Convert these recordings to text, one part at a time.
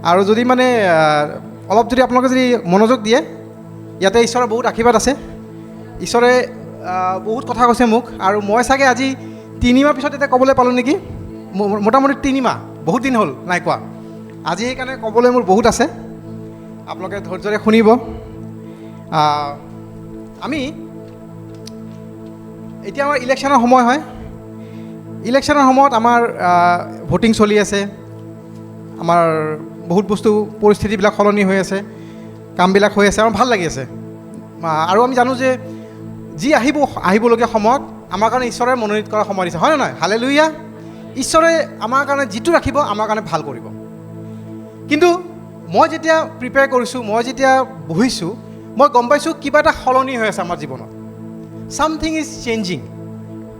আৰু যদি মানে অলপ যদি আপোনালোকে যদি মনোযোগ দিয়ে, ইয়াতে ঈশ্বৰৰ বহুত আশীৰ্বাদ আছে। ঈশ্বৰে বহুত কথা কৈছে মোক, আৰু মই চাগে আজি 3 মাহ পিছত এতিয়া ক'বলৈ পালোঁ নেকি, মোটামুটি 3 মাহ, বহুত দিন হ'ল নাই কোৱা। আজি সেইকাৰণে ক'বলৈ মোৰ বহুত আছে, আপোনালোকে ধৈৰ্যৰে শুনিব। আমি এতিয়া আমাৰ ইলেকশ্যনৰ সময় হয়। ইলেকশ্যনৰ সময়ত আমাৰ ভোটিং চলি আছে, আমাৰ বহুত বস্তু পৰিস্থিতিবিলাক সলনি হৈ আছে, কামবিলাক হৈ আছে, আমাৰ ভাল লাগি আছে। আৰু আমি জানো যে যি আহিবলগীয়া সময়ত আমাৰ কাৰণে ঈশ্বৰে মনোনীত কৰা সময় দিছে, হয় নে নহয়? হালেলুয়া। ঈশ্বৰে আমাৰ কাৰণে যিটো ৰাখিব আমাৰ কাৰণে ভাল কৰিব। কিন্তু মই যেতিয়া প্ৰিপেয়াৰ কৰিছোঁ, মই যেতিয়া বহিছোঁ, মই গম পাইছোঁ কিবা এটা সলনি হৈ আছে আমাৰ জীৱনত। Something is changing.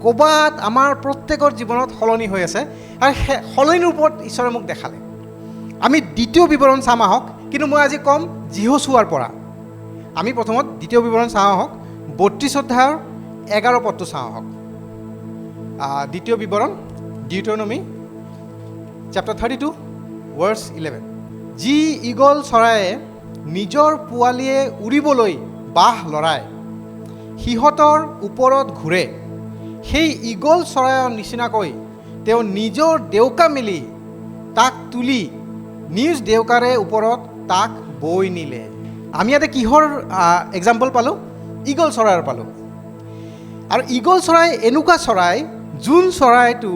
ক'ৰবাত আমাৰ প্ৰত্যেকৰ জীৱনত সলনি হৈ আছে, আৰু সেই সলনিৰ ওপৰত ঈশ্বৰে মোক দেখালে। আমি দ্বিতীয় বিৱৰণ চাম আহক, কিন্তু মই আজি ক'ম যিহোচুৱাৰ পৰা। আমি প্ৰথমত দ্বিতীয় বিৱৰণ চাওঁ আহক, 32 অধ্যায়ৰ 11 পদটো চাওঁ আহক। দ্বিতীয় বিৱৰণ, ডিউটৰনমি চেপ্টাৰ 32 ভাৰ্ছ 11। যি ঈগল চৰায়ে নিজৰ পোৱালীয়ে উৰিবলৈ বাহ লৰায়, সিহঁতৰ ওপৰত ঘূৰে, সেই ঈগল চৰাইৰ নিচিনাকৈ তেওঁ নিজৰ ডেউকা মেলি তাক তুলি নিজ ডেউকাৰে ওপৰত তাক বৈ নিলে। আমি ইয়াতে কিহৰ এক্সাম্পল পালোঁ? ঈগল চৰাইৰ পালোঁ। আৰু ঈগল চৰাই এনেকুৱা চৰাই, যোন চৰাইটো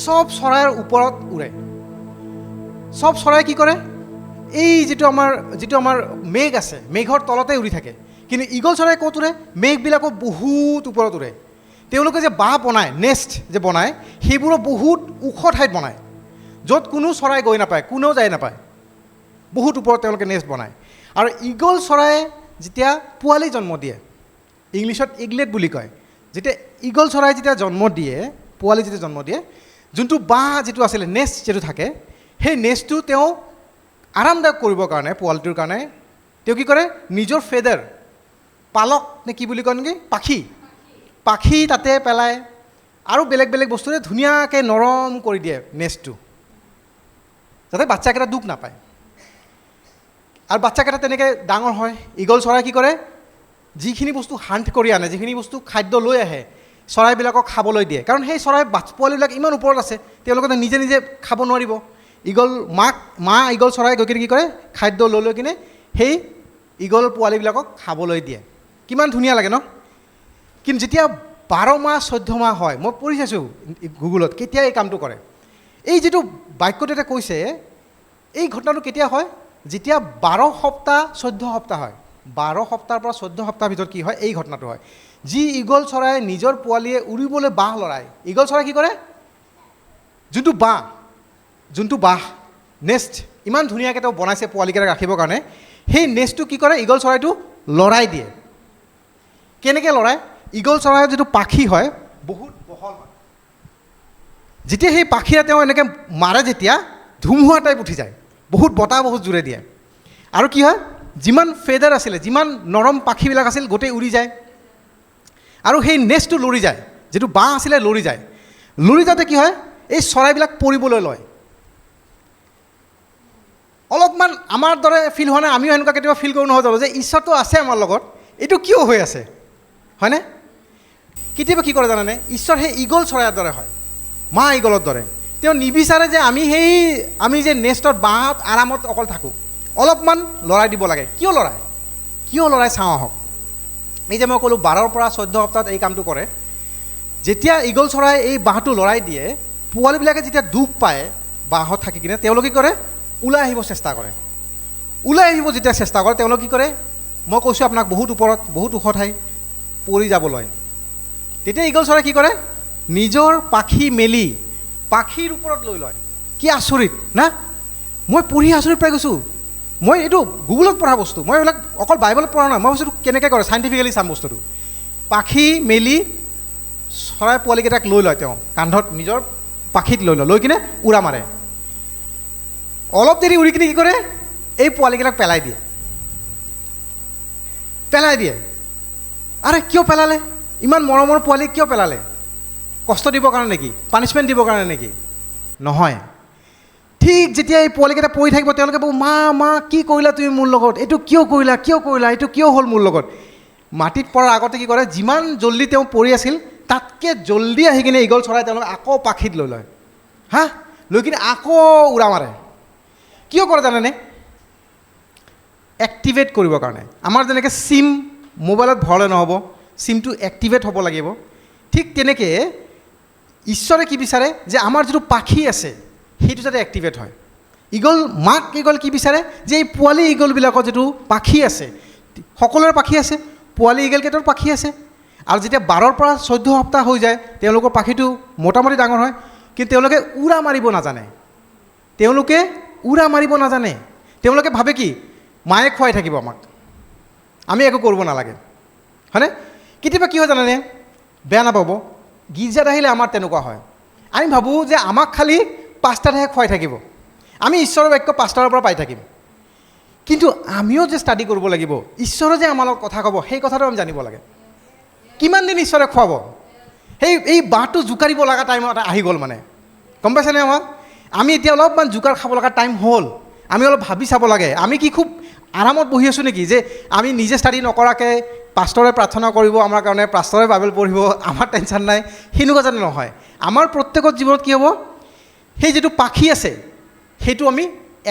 চব চৰাইৰ ওপৰত উৰে। চব চৰাই কি কৰে? এই যিটো আমাৰ মেঘ আছে, মেঘৰ তলতে উৰি থাকে। কিন্তু ঈগল চৰাই ক'ত উৰে? মেঘবিলাকো বহুত ওপৰত উৰে। তেওঁলোকে যে বাঁহ বনায়, নেষ্ট যে বনায়, সেইবোৰো বহুত ওখ ঠাইত বনায়, য'ত কোনো চৰাই গৈ নাপায়, কোনেও যাই নাপায়। বহুত ওপৰত তেওঁলোকে নেষ্ট বনায়। আৰু ঈগল চৰাই যেতিয়া পোৱালি জন্ম দিয়ে, ইংলিছত ইগলেট বুলি কয়, যেতিয়া ঈগল চৰাই যেতিয়া জন্ম দিয়ে, পোৱালি যেতিয়া জন্ম দিয়ে, যোনটো বাঁহ যিটো আছিলে, নেষ্ট যিটো থাকে, সেই নেষ্টটো তেওঁ আৰামদায়ক কৰিবৰ কাৰণে, পোৱালিটোৰ কাৰণে তেওঁ কি কৰে? নিজৰ ফেদাৰ, পালক নে কি বুলি কয় নেকি, পাখি তাতে পেলায়, আৰু বেলেগ বেলেগ বস্তুৰে ধুনীয়াকৈ নৰম কৰি দিয়ে নেষ্টটো, যাতে বাচ্চাকেইটা দুখ নাপায়। আৰু বাচ্চাকেইটা তেনেকৈ ডাঙৰ হয়। ঈগল চৰাই কি কৰে? যিখিনি বস্তু হাণ্ট কৰি আনে, যিখিনি বস্তু খাদ্য লৈ আহে, চৰাইবিলাকক খাবলৈ দিয়ে। কাৰণ সেই চৰাই পোৱালিবিলাক ইমান ওপৰত আছে, তেওঁলোকে নিজে নিজে খাব নোৱাৰিব। মা ঈগল চৰাই গৈ কিনে কি কৰে? খাদ্য লৈ কিনে সেই ঈগল পোৱালিবিলাকক খাবলৈ দিয়ে। কিমান ধুনীয়া লাগে ন? কিন্তু যেতিয়া 12 মাহ 14 মাহ হয়, মই পঢ়ি চাইছোঁ গুগলত, কেতিয়া এই কামটো কৰে। এই যিটো বাক্যটো এতিয়া কৈছে, এই ঘটনাটো কেতিয়া হয়? যেতিয়া 12 সপ্তাহ 14 সপ্তাহ হয়। 12 সপ্তাহৰ পৰা 14 সপ্তাহৰ ভিতৰত কি হয়? এই ঘটনাটো হয়। যি ঈগল চৰাই নিজৰ পোৱালীয়ে উৰিবলৈ বাহ লৰায়, ঈগল চৰাই কি কৰে? যোনটো বাহ নেষ্ট ইমান ধুনীয়াকৈ তেওঁ বনাইছে পোৱালিকেইটাক ৰাখিবৰ কাৰণে, সেই নেষ্টটো কি কৰে? ঈগল চৰাইটো লৰাই দিয়ে। কেনেকৈ লৰাই? ঈগল চৰাইৰ যিটো পাখি হয়, বহুত বহল হয়। যেতিয়া সেই পাখিৰে তেওঁ এনেকৈ মাৰে, যেতিয়া ধুমুহা টাইপ উঠি যায়, বহুত বতাহ বহুত জোৰে দিয়ে। আৰু কি হয়? যিমান ফেদাৰ আছিলে, যিমান নৰম পাখিবিলাক আছিল, গোটেই উৰি যায়। আৰু সেই নেষ্টটো লৰি যায়, যিটো বাঁহ আছিলে লৰি যায়। লৰি যাওঁতে কি হয়? এই চৰাইবিলাক পৰিবলৈ লয়। অলপমান আমাৰ দৰে ফিল হোৱা নাই? আমিও এনেকুৱা কেতিয়াবা ফিল কৰোঁ নহয় জানো, যে ঈশ্বৰটো আছে আমাৰ লগত, এইটো কিয় হৈ আছে, হয়নে? কেতিয়াবা কি কৰে জানেনে? ঈশ্বৰ সেই ঈগল চৰাইৰ দৰে হয়, মা ঈগলৰ দৰে। তেওঁ নিবিচাৰে যে আমি যে নেষ্টত বাঁহত আৰামত অকল থাকোঁ, অলপমান লৰাই দিব লাগে। কিয় লৰাই চাওঁ আহক। এই যে মই ক'লোঁ 12 পৰা 14 সপ্তাহত এই কামটো কৰে। যেতিয়া ঈগল চৰাই এই বাঁহটো লৰাই দিয়ে, পোৱালিবিলাকে যেতিয়া দুখ পায় বাঁহত থাকি কিনে, তেওঁলোকে কি কৰে? ওলাই আহিব চেষ্টা কৰে। যেতিয়া চেষ্টা কৰে, তেওঁলোকে কি কৰে? মই কৈছোঁ আপোনাক, বহুত ওপৰত, বহুত ওখ ঠাই, পৰি যাব লয়। তেতিয়া ঈগল চৰাই কি কৰে? নিজৰ পাখি মেলি পাখিৰ ওপৰত লৈ লয়। কি আচৰিত না? মই পঢ়ি আচৰিত পাই গৈছোঁ। মই এইটো গুগলত পঢ়া বস্তু, মই এইবিলাক অকল বাইবলত পঢ়া নাই। মই বস্তুটো কেনেকৈ কৰে চাইণ্টিফিকেলি চাম বস্তুটো। পাখি মেলি চৰাই পোৱালিকেইটাক লৈ লয়, তেওঁ কান্ধত নিজৰ পাখিত লৈ কিনে উৰা মাৰে। অলপ দেৰি উৰি কিনে কি কৰে? এই পোৱালিকেইটাক পেলাই দিয়ে। আৰে কিয় পেলালে? ইমান মৰমৰ পোৱালি কিয় পেলালে? কষ্ট দিবৰ কাৰণে নেকি? পানিছমেণ্ট দিবৰ কাৰণে নেকি? নহয়। ঠিক যেতিয়া এই পোৱালিকেইটা পৰি থাকিব তেওঁলোকে ক'ব, মা মা কি কৰিলা তুমি মোৰ লগত, এইটো কিয় কৰিলা, এইটো কিয় হ'ল মোৰ লগত। মাটিত পৰাৰ আগতে কি কৰে, যিমান জল্দি তেওঁ পৰি আছিল তাতকৈ জল্দি আহি কিনে ঈগল চৰাই তেওঁলোকে আকৌ পাখিত লৈ লয়, লৈ কিনে আকৌ উৰা মাৰে। কিয় কৰে জানেনে? এক্টিভেট কৰিবৰ কাৰণে। আমাৰ যেনেকৈ চিম মোবাইলত ভৰালে নহ'ব, চিমটো এক্টিভেট হ'ব লাগিব। ঠিক তেনেকৈ ঈশ্বৰে কি বিচাৰে যে আমাৰ যিটো পাখি আছে সেইটো যাতে এক্টিভেট হয়। মাক ঈগল কি বিচাৰে যে এই পোৱালি ঈগলবিলাকৰ যিটো পাখি আছে, সকলোৰে পাখি আছে, পোৱালি ঈগলকেইটাৰ পাখি আছে। আৰু যেতিয়া 12ৰ পৰা 14 সপ্তাহ হৈ যায় তেওঁলোকৰ পাখিটো মোটামুটি ডাঙৰ হয়, কিন্তু তেওঁলোকে উৰা মাৰিব নাজানে। তেওঁলোকে ভাবে কি মায়ে খুৱাই থাকিব আমাক, আমি একো কৰিব নালাগে, হয়নে? কেতিয়াবা কি হয় জানেনে, বেয়া নাপাব, গীৰ্জাত আহিলে আমাৰ তেনেকুৱা হয়। আমি ভাবোঁ যে আমাক খালি পাষ্টাৰহে খুৱাই থাকিব, আমি ঈশ্বৰৰ বাক্য পাষ্টাৰৰ পৰা পাই থাকিম। কিন্তু আমিও যে ষ্টাডি কৰিব লাগিব, ঈশ্বৰে যে আমাৰ লগত কথা ক'ব সেই কথাটো আমি জানিব লাগে। কিমান দিন ঈশ্বৰে খুৱাব, এই বাঁহটো জোকাৰিব লগা টাইম এটা আহি গ'ল মানে, গম পাইছেনে? আমি এতিয়া অলপমান জোকাৰ খাব লগা টাইম হ'ল। আমি অলপ ভাবি চাব লাগে, আমি কি খুব আৰামত বহি আছোঁ নেকি যে আমি নিজে ষ্টাডি নকৰাকৈ পাষ্টৰে প্ৰাৰ্থনা কৰিব আমাৰ কাৰণে, পাষ্টৰে বাইবেল পঢ়িব, আমাৰ টেনশ্যন নাই, সেনেকুৱা যেন নহয়। আমাৰ প্ৰত্যেকৰ জীৱনত কি হ'ব, সেই যিটো পাখি আছে সেইটো আমি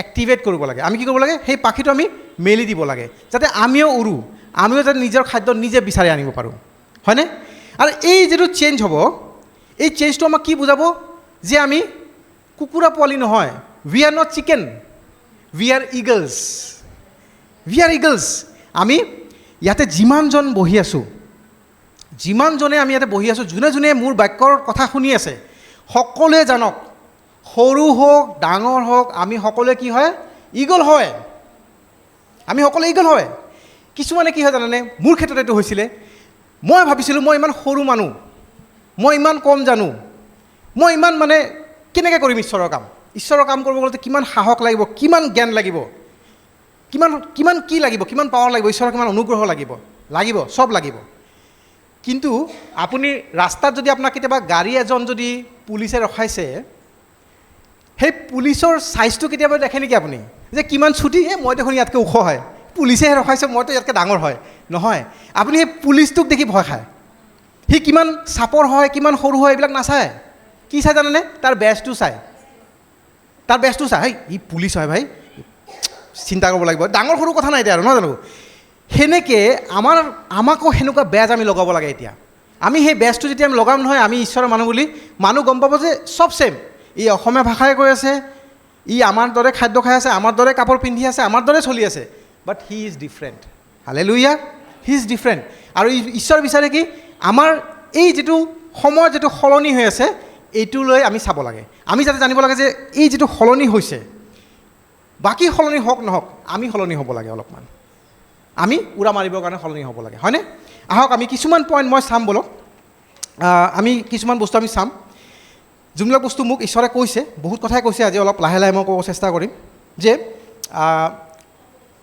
এক্টিভেট কৰিব লাগে। আমি কি কৰিব লাগে, সেই পাখিটো আমি মেলি দিব লাগে, যাতে আমিও উৰোঁ, আমিও যাতে নিজৰ খাদ্য নিজে বিচাৰি আনিব পাৰোঁ, হয়নে? আৰু এই যিটো চেঞ্জ হ'ব, এই চেঞ্জটো আমাক কি বুজাব যে আমি কুকুৰা পোৱালি নহয়, we are not chicken, we are eagles. আমি ইয়াতে যিমানজন বহি আছোঁ, যিমানজনে আমি ইয়াতে বহি আছোঁ, যোনে যোনে মোৰ বাক্যৰ কথা শুনি আছে, সকলোৱে জানক, সৰু হওক ডাঙৰ হওক, আমি সকলোৱে কি হয়, ঈগল হয়। আমি সকলোৱে ঈগল হয়। কিছুমানে কি হয় জানেনে, মোৰ ক্ষেত্ৰত এইটো হৈছিলে, মই ভাবিছিলোঁ মই ইমান সৰু মানুহ, মই ইমান কম জানো, মই ইমান মানে কেনেকৈ কৰিম ঈশ্বৰৰ কাম কৰিব গ'লে কিমান সাহস লাগিব, কিমান জ্ঞান লাগিব, কিমান কি লাগিব, কিমান পাৱাৰ লাগিব, ঈশ্বৰৰ কিমান অনুগ্ৰহ লাগিব, চব লাগিব। কিন্তু আপুনি ৰাস্তাত যদি আপোনাক কেতিয়াবা গাড়ী এজন যদি পুলিচে ৰখাইছে, সেই পুলিচৰ চাইজটো কেতিয়াবা দেখে নেকি আপুনি, যে কিমান ছুটি, মই দেখোন ইয়াতকৈ ওখ হয়, পুলিচেহে ৰখাইছে, মইতো ইয়াতকৈ ডাঙৰ হয়, নহয়। আপুনি সেই পুলিচটোক দেখি ভয় খায়। সি কিমান চাপৰ হয়, কিমান সৰু হয়, এইবিলাক নাচায়। কি চাই জানেনে, তাৰ বেজটো চায়, ই পুলিচ হয় ভাই, চিন্তা কৰিব লাগিব, ডাঙৰ সৰু কথা নাই এতিয়া আৰু, নহয় জানো? সেনেকৈ আমাকো সেনেকুৱা বেজ আমি লগাব লাগে। এতিয়া আমি সেই বেজটো যেতিয়া আমি লগাম নহয়, আমি ঈশ্বৰৰ মানুহ বুলি, মানুহ গম পাব যে চব ছেম, ই অসমীয়া ভাষাই কৈ আছে, ই আমাৰ দৰে খাদ্য খাই আছে, আমাৰ দৰে কাপোৰ পিন্ধি আছে, আমাৰ দৰে চলি আছে, but he is different. Hallelujah, he is different. আৰু ঈশ্বৰ বিচাৰে কি, আমাৰ এই যিটো সময়ত যিটো সলনি হৈ আছে, এইটো লৈ আমি চাব লাগে। আমি যাতে জানিব লাগে যে এই যিটো সলনি হৈছে, বাকী সলনি হওক নহওক, আমি সলনি হ'ব লাগে অলপমান, আমি উৰা মাৰিবৰ কাৰণে সলনি হ'ব লাগে, হয়নে? আহক আমি কিছুমান পইণ্ট মই চাম, বলক আমি কিছুমান বস্তু আমি চাম, যোনবিলাক বস্তু মোক ঈশ্বৰে কৈছে, বহুত কথাই কৈছে, আজি অলপ লাহে লাহে মই ক'ব চেষ্টা কৰিম। যে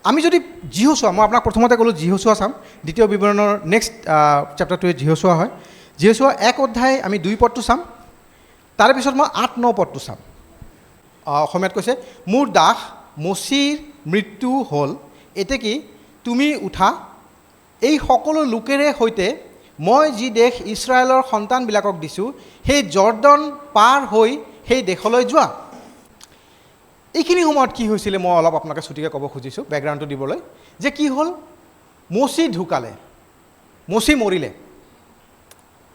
আমি যদি যিহোচোৱা, মই আপোনাক প্ৰথমতে ক'লোঁ যিহোচোৱা চাম, দ্বিতীয় বিৱৰণৰ নেক্সট চেপ্টাৰটোৱে যিহোচোৱা হয়। যিহোচোৱা 1 অধ্যায় আমি 2 পদটো চাম, তাৰে পিছত মই 8-9 পদটো চাম। অসমীয়াত কৈছে, মোৰ দাস মচীৰ মৃত্যু হ'ল, এতিয়া কি তুমি উঠা, এই সকলো লোকেৰে সৈতে মই যি দেশ ইছৰাইলৰ সন্তানবিলাকক দিছোঁ, সেই জৰ্ডন পাৰ হৈ সেই দেশলৈ যোৱা। এইখিনি সময়ত কি হৈছিলে, মই অলপ আপোনালোকে ছুটিকৈ ক'ব খুজিছোঁ, বেকগ্ৰাউণ্ডটো দিবলৈ, যে কি হ'ল, মচী ঢুকালে, মচী মৰিলে।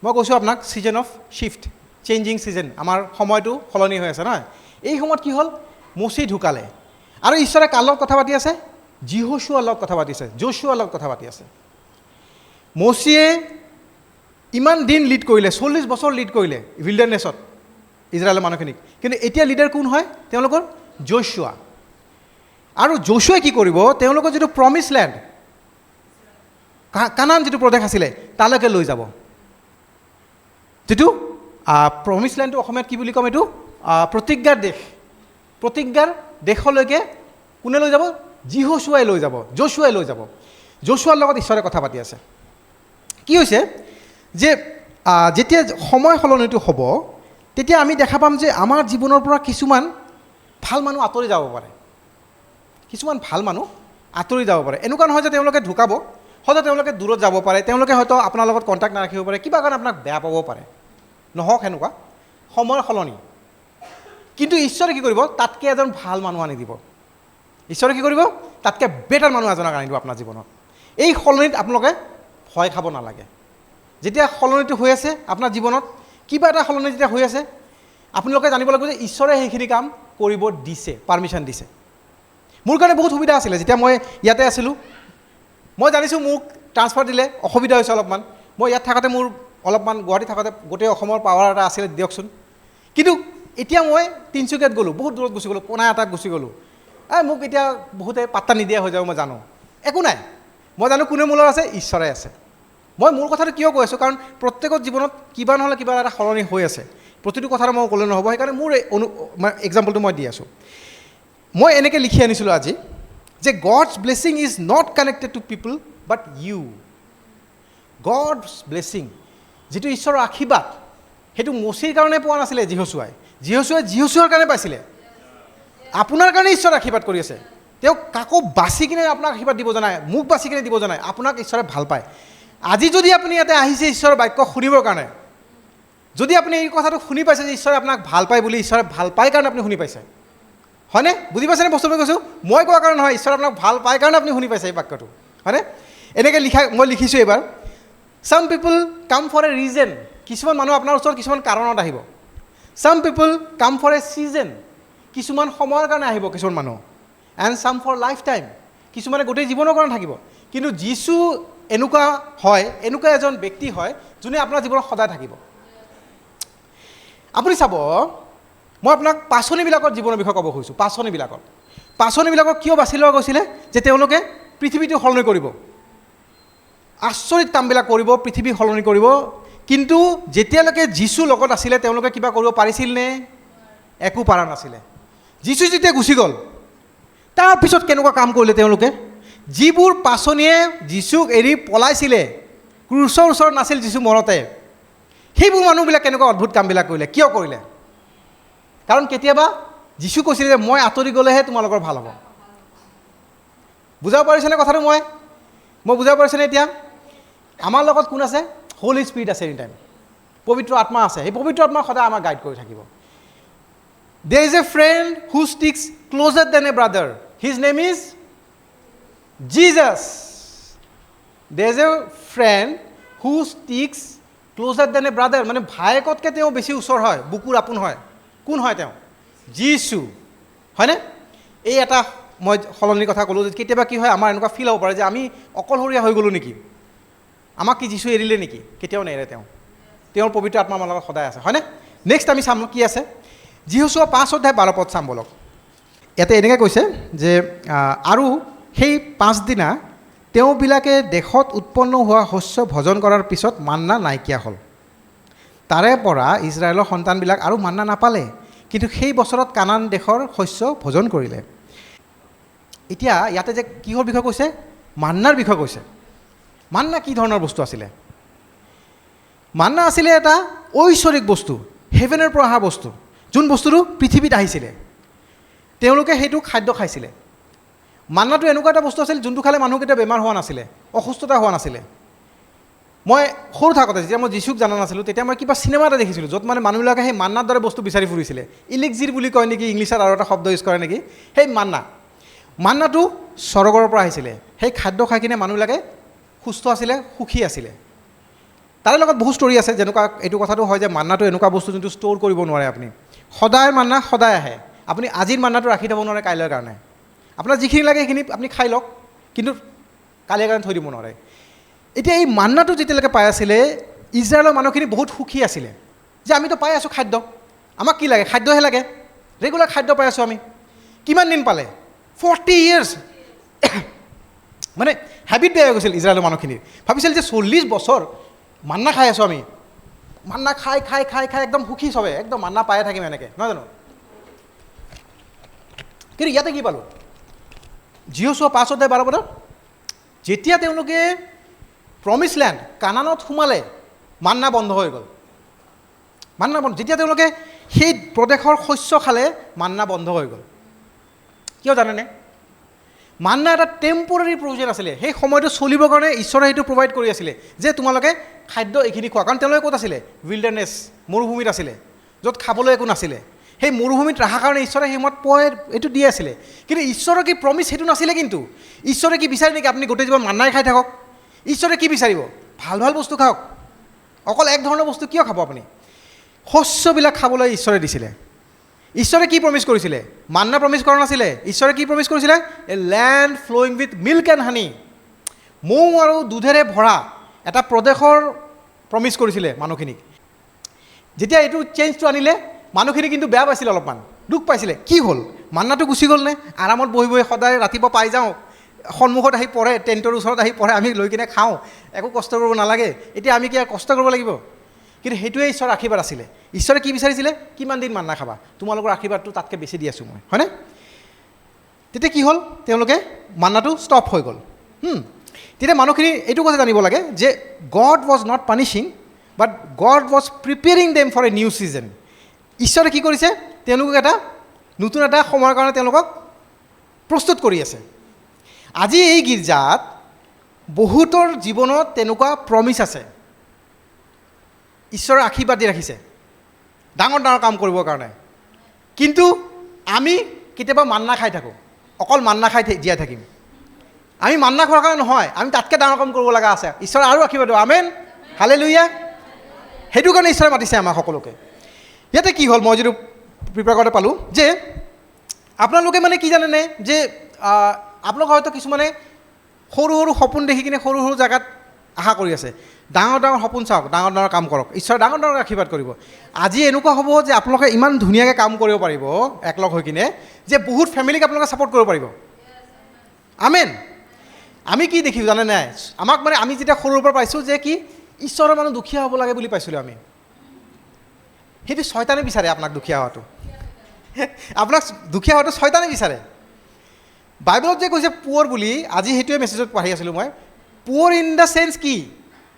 মই কৈছোঁ আপোনাক season of shift, changing season, আমাৰ সময়টো সলনি হৈ আছে নহয়। এই সময়ত কি হ'ল, মচী ঢুকালে, আৰু ঈশ্বৰে কাৰ লগত কথা পাতি আছে, যিহোচুৱাৰ লগত কথা পাতি আছে, যোশুৱাৰ লগত কথা পাতি আছে। মচীয়ে ইমান দিন লিড কৰিলে, 40 বছৰ লিড কৰিলে উইল্ডাৰনেছত ইজৰাইলৰ মানুহখিনিক, কিন্তু এতিয়া লিডাৰ কোন হয়, তেওঁলোকৰ যোশুৱা। আৰু যোশুৱাই কি কৰিব, তেওঁলোকৰ যিটো প্ৰমিছ লেণ্ড, কানান যিটো প্ৰদেশ আছিলে, তালৈকে লৈ যাব। যিটো প্ৰমিছ লেণ্ডটো অসমীয়াত কি বুলি ক'ম, এইটো প্ৰতিজ্ঞাৰ দেশ, প্ৰতিজ্ঞাৰ দেশলৈকে কোনে লৈ যাব, যিহোচুৱাই লৈ যাব, যোশুৱাই লৈ যাব। যোশুৱাৰ লগত ঈশ্বৰে কথা পাতি আছে। কি হৈছে যে যেতিয়া সময় সলনিটো হ'ব, তেতিয়া আমি দেখা পাম যে আমাৰ জীৱনৰ পৰা কিছুমান ভাল মানুহ আঁতৰি যাব পাৰে, কিছুমান ভাল মানুহ আঁতৰি যাব পাৰে। এনেকুৱা নহয় যে তেওঁলোকে ঢুকাব, হয়তো তেওঁলোকে দূৰত যাব পাৰে, তেওঁলোকে হয়তো আপোনাৰ লগত কণ্টেক্ট নাৰাখিব পাৰে, কিবা কাৰণে আপোনাক বেয়া পাব পাৰে, নহওক সেনেকুৱা, সময় সলনি। কিন্তু ঈশ্বৰে কি কৰিব, তাতকৈ এজন ভাল মানুহ আনি দিব। ঈশ্বৰে কি কৰিব, তাতকৈ বেটাৰ মানুহ এজনক আনি দিব আপোনাৰ জীৱনত। এই সলনিত আপোনালোকে ভয় খাব নালাগে। যেতিয়া সলনিটো হৈ আছে আপোনাৰ জীৱনত, কিবা এটা সলনি যেতিয়া হৈ আছে, আপোনালোকে জানিব লাগিব যে ঈশ্বৰে সেইখিনি কাম কৰিব দিছে, পাৰ্মিশ্যন দিছে। মোৰ কাৰণে বহুত সুবিধা আছিলে যেতিয়া মই ইয়াতে আছিলোঁ। মই জানিছোঁ মোক ট্ৰান্সফাৰ দিলে অসুবিধা হৈছে অলপমান, মই ইয়াত থাকোঁতে মোৰ অলপমান গুৱাহাটীত থাকোঁতে গোটেই অসমৰ পাৱাৰ এটা আছিলে দিয়কচোন। কিন্তু এতিয়া মই তিনিচুকীয়াত গ'লোঁ, বহুত দূৰত গুচি গ'লোঁ, কোনা এটাত গুচি গ'লোঁ, মোক এতিয়া বহুতে পাত্তা নিদিয়া হৈ যাব, মই জানো। একো নাই, মই জানো কোনে মোৰ লগত আছে, ঈশ্বৰে আছে। মই মোৰ কথাটো কিয় কৈ আছোঁ, কাৰণ প্ৰত্যেকৰ জীৱনত কিবা নহ'লে কিবা এটা সলনি হৈ আছে। প্ৰতিটো কথাটো মই ক'লে নহ'ব, সেইকাৰণে মোৰ এক্সাম্পলটো মই দি আছোঁ। মই এনেকৈ লিখি আনিছিলোঁ আজি যে God's blessing is not connected to people but you. God's blessing, যিটো ঈশ্বৰৰ আশীৰ্বাদ, সেইটো মচিৰ কাৰণে পোৱা নাছিলে যিহোচুৱাই যিহোচুৱাৰ কাৰণে পাইছিলে। আপোনাৰ কাৰণে ঈশ্বৰে আশীৰ্বাদ কৰি আছে। তেওঁ কাকো বাছি কিনে আপোনাক আশীৰ্বাদ দিব জনায়, মোক বাছি কিনে দিব জনায়, আপোনাক ঈশ্বৰে ভাল পায়। আজি যদি আপুনি ইয়াতে আহিছে ঈশ্বৰৰ বাক্য শুনিবৰ কাৰণে, যদি আপুনি এই কথাটো শুনি পাইছে যে ঈশ্বৰে আপোনাক ভাল পায় বুলি, ঈশ্বৰে ভাল পায় কাৰণে আপুনি শুনি পাইছে, হয়নে? বুজি পাইছেনে বস্তুটো কৈছোঁ? মই কোৱা কাৰণে নহয়, ঈশ্বৰে আপোনাক ভাল পায় কাৰণে আপুনি শুনি পাইছে এই বাক্যটো, হয়নে? এনেকৈ মই লিখিছোঁ এইবাৰ, চাম people come for a reason. কিছুমান মানুহ আপোনাৰ ওচৰত কিছুমান কাৰণত আহিব। চাম people come for A season, কিছুমান সময়ৰ কাৰণে আহিব কিছুমান মানুহ। এণ্ড চাম ফৰ লাইফ টাইম, কিছুমানে গোটেই জীৱনৰ কাৰণে থাকিব। কিন্তু যীশু এনেকুৱা হয়, এনেকুৱা এজন ব্যক্তি হয় যোনে আপোনাৰ জীৱনত সদায় থাকিব। আপুনি চাব, মই আপোনাক পাচনিবিলাকৰ জীৱনৰ বিষয়ে ক'ব খুজিছোঁ। পাচনিবিলাকক কিয় বাছি লোৱা গৈছিলে? যে তেওঁলোকে পৃথিৱীটো সলনি কৰিব, আচৰিত কামবিলাক কৰিব, পৃথিৱী সলনি কৰিব। কিন্তু যেতিয়ালৈকে যীশু লগত আছিলে তেওঁলোকে কিবা কৰিব পাৰিছিল নে? একো পাৰা নাছিলে। যীশু যেতিয়া গুচি গ'ল, তাৰপিছত কেনেকুৱা কাম কৰিলে তেওঁলোকে? যিবোৰ পাচনিয়ে যীশুক এৰি পলাইছিলে, ক্ৰুচৰ ওচৰত নাছিল যীশু মৰতে, সেইবোৰ মানুহবিলাক কেনেকুৱা অদ্ভুত কামবিলাক কৰিলে। কিয় কৰিলে? কাৰণ কেতিয়াবা যীশু কৈছিলে যে মই আঁতৰি গ'লেহে তোমালোকৰ ভাল হ'ব। বুজাব পাৰিছেনে কথাটো? মই বুজাব পাৰিছেনে? এতিয়া আমাৰ লগত কোন আছে? হোলি স্পিৰিট আছে, এনি টাইম পবিত্ৰ আত্মা আছে। সেই পবিত্ৰ আত্মা সদায় আমাক গাইড কৰি থাকিব। There is a friend who sticks closer than a brother. His name is Jesus. There is a friend who sticks closer than a brother. মানে ভায়েকতকৈ তেওঁ বেছি ওচৰ হয়, বুকুৰ আপোন হয়। কোন হয় তেওঁ? যীশু, হয়নে? এই এটা মই সলনিৰ কথা ক'লোঁ। কেতিয়াবা কি হয়, আমাৰ এনেকুৱা ফিল হ'ব পাৰে যে আমি অকলশৰীয়া হৈ গ'লোঁ নেকি, আমাক কি যীশু এৰিলে নেকি? কেতিয়াও নেৰে তেওঁ। তেওঁৰ পবিত্ৰ আত্মা আমাৰ লগত সদায় আছে, হয়নে? নেক্সট আমি চাম কি আছে, যিহোচুৱা 5:12 চাম বলক। ইয়াতে এনেকৈ কৈছে যে আৰু সেই 5 দিনা তেওঁবিলাকে দেশত উৎপন্ন হোৱা শস্য ভোজন কৰাৰ পিছত মান্না নাইকিয়া হ'ল। তাৰে পৰা ইজৰাইলৰ সন্তানবিলাক আৰু মান্না নাপালে, কিন্তু সেই বছৰত কানান দেশৰ শস্য ভোজন কৰিলে। এতিয়া ইয়াতে যে কিহৰ বিষয়ে কৈছে? মান্নাৰ বিষয়ে কৈছে। মান্না কি ধৰণৰ বস্তু আছিলে? মান্না আছিলে এটা ঐশ্বৰিক বস্তু, হেভেনৰ পৰা অহা বস্তু, যোন বস্তুটো পৃথিৱীত আহিছিলে। তেওঁলোকে সেইটো খাদ্য খাইছিলে। মান্নাটো এনেকুৱা এটা বস্তু আছিল যোনটো খালে মানুহ কেতিয়াও বেমাৰ হোৱা নাছিলে, অসুস্থতা হোৱা নাছিলে। মই সৰু থাকোঁতে যেতিয়া মই যীশুক জনা নাছিলোঁ, তেতিয়া মই কিবা চিনেমা এটা দেখিছিলোঁ য'ত মানে মানুহবিলাকে সেই মান্নাৰ দৰে বস্তু বিচাৰি ফুৰিছিলে। ইলিক্সিৰ বুলি কয় নেকি ইংলিছত, আৰু এটা শব্দ ইউজ কৰে নেকি, সেই মান্নাটো স্বৰ্গৰ পৰা আহিছিলে। সেই খাদ্য খাই কিনে মানুহবিলাকে সুস্থ আছিলে, সুখী আছিলে। তাৰে লগত বহুত ষ্টৰি আছে। যেনেকুৱা এইটো কথাটো হয় যে মান্নাটো এনেকুৱা বস্তু যোনটো ষ্ট'ৰ কৰিব নোৱাৰে আপুনি। সদায় মান্না সদায় আহে। আপুনি আজিৰ মান্নাটো ৰাখি থ'ব নোৱাৰে কাইলৈৰ কাৰণে। আপোনাৰ যিখিনি লাগে সেইখিনি আপুনি খাই লওক, কিন্তু কালিৰ কাৰণে থৈ দিব নোৱাৰে। এতিয়া এই মান্নাটো যেতিয়ালৈকে পাই আছিলে, ইজৰাইলৰ মানুহখিনি বহুত সুখী আছিলে যে আমিতো পাই আছোঁ খাদ্য, আমাক কি লাগে? খাদ্যহে লাগে। ৰেগুলাৰ খাদ্য পাই আছোঁ আমি। কিমান দিন পালে? 40 years। মানে হেবিট বেয়া হৈ গৈছিল ইজৰাইলৰ মানুহখিনিৰ। ভাবিছিল যে 40 বছৰ মান্না খাই আছোঁ আমি, মান্না খাই খাই খাই খাই একদম সুখী চবে, একদম মান্না পায়ে থাকিম এনেকৈ, নহয় জানো? কিন্তু ইয়াতে কি পালোঁ? যিহোচুৱা 5:12 যেতিয়া তেওঁলোকে প্ৰমিছ লেণ্ড কানানত সোমালে, মান্না বন্ধ হৈ গ'ল। যেতিয়া তেওঁলোকে সেই প্ৰদেশৰ শস্য খালে মান্না বন্ধ হৈ গ'ল। কিয় জানেনে? মান্না এটা টেম্পৰাৰী প্ৰভিজন আছিলে। সেই সময়টো চলিবৰ কাৰণে ঈশ্বৰে সেইটো প্ৰভাইড কৰি আছিলে যে তোমালোকে খাদ্য এইখিনি খোৱা। কাৰণ তেওঁলোকে ক'ত আছিলে? উইল্ডাৰনেছ, মৰুভূমিত আছিলে, য'ত খাবলৈ একো নাছিলে। সেই মৰুভূমিত ৰখাৰ কাৰণে ঈশ্বৰে সেই সময়ত এইটো দি আছিলে। কিন্তু ঈশ্বৰৰ কি প্ৰমিছ সেইটো নাছিলে। কিন্তু ঈশ্বৰে কি বিচাৰে নেকি আপুনি গোটেই জীৱন মান্নাই খাই থাকক? ঈশ্বৰে কি বিচাৰিব? ভাল ভাল বস্তু খাওক। অকল এক ধৰণৰ বস্তু কিয় খাব আপুনি? শস্যবিলাক খাবলৈ ঈশ্বৰে দিছিলে। ঈশ্বৰে কি প্ৰমিছ কৰিছিলে? মান্না প্ৰমিছ কৰা নাছিলে। ঈশ্বৰে কি প্ৰমিছ কৰিছিলে? A land flowing with milk and honey, মৌ আৰু দুধেৰে ভৰা এটা প্ৰদেশৰ প্ৰমিছ কৰিছিলে মানুহখিনিক। যেতিয়া এইটো চেঞ্জটো আনিলে মানুহখিনি কিন্তু বেয়া পাইছিলে, অলপমান দুখ পাইছিলে। কি হ'ল? মান্নাটো গুচি গ'লনে? আৰামত বহি বহি সদায় ৰাতিপুৱা পাই যাওঁ, সন্মুখত আহি পৰে, টেণ্টৰ ওচৰত আহি পৰে, আমি লৈ কিনে খাওঁ, একো কষ্ট কৰিব নালাগে। এতিয়া আমি কি কষ্ট কৰিব লাগিব? কিন্তু সেইটোৱে ঈশ্বৰৰ আশীৰ্বাদ আছিলে। ঈশ্বৰে কি বিচাৰিছিলে? কিমান দিন মান্না খাবা? তোমালোকৰ আশীৰ্বাদটো তাতকৈ বেছি দি আছোঁ মই, হয়নে? তেতিয়া কি হ'ল? তেওঁলোকে মান্নাটো ষ্টপ হৈ গ'ল। তেতিয়া মানুহখিনি এইটো কথা জানিব লাগে যে God was not punishing, but God was preparing them for a new season. ঈশ্বৰে কি কৰিছে? তেওঁলোকক এটা নতুন এটা সময়ৰ কাৰণে তেওঁলোকক প্ৰস্তুত কৰি আছে। আজি এই গীৰ্জাত বহুতৰ জীৱনত তেনেকুৱা প্ৰমিছ আছে। ঈশ্বৰৰ আশীৰ্বাদ দি ৰাখিছে ডাঙৰ ডাঙৰ কাম কৰিবৰ কাৰণে। কিন্তু আমি কেতিয়াবা মান্না খাই থাকোঁ, অকল মান্না খাই জীয়াই থাকিম। আমি মান্না খোৱাৰ কাৰণে নহয়, আমি তাতকৈ ডাঙৰ কাম কৰিব লগা আছে। ঈশ্বৰে আৰু আশীৰ্বাদ দিব। আমেন, হালেলুয়া। সেইটো কাৰণে ঈশ্বৰে মাতিছে আমাক সকলোকে। ইয়াতে কি হ'ল, মই যিটো প্ৰিপেয়াৰ কৰোঁতে পালোঁ যে আপোনালোকে মানে কি জানেনে, যে আপোনালোকৰ হয়তো কিছুমানে সৰু সৰু সপোন দেখি কিনে সৰু সৰু জেগাত আশা কৰি আছে। ডাঙৰ ডাঙৰ সপোন চাওক, ডাঙৰ ডাঙৰ কাম কৰক, ঈশ্বৰে ডাঙৰ ডাঙৰ আশীৰ্বাদ কৰিব। আজি এনেকুৱা হ'ব যে আপোনালোকে ইমান ধুনীয়াকৈ কাম কৰিব পাৰিব একলগ হৈ কিনে, যে বহুত ফেমিলিক আপোনালোকে ছাপৰ্ট কৰিব পাৰিব। আমেন। আমি কি দেখিছোঁ জানে নাই? আমাক মানে আমি যেতিয়া সৰুৰ পৰা পাইছোঁ যে কি ঈশ্বৰৰ মানুহ দুখীয়া হ'ব লাগে বুলি পাইছিলোঁ আমি। সেইটো শয়তানে বিচাৰে আপোনাক দুখীয়া হোৱাটো। আপোনাক দুখীয়া হোৱাটো শয়তানে বিচাৰে। বাইবেলত যে কৈছে পুৱৰ বুলি, আজি সেইটোৱে মেছেজত পঢ়ি আছিলোঁ মই। পুৱৰ ইন দ্য চেন্স কি?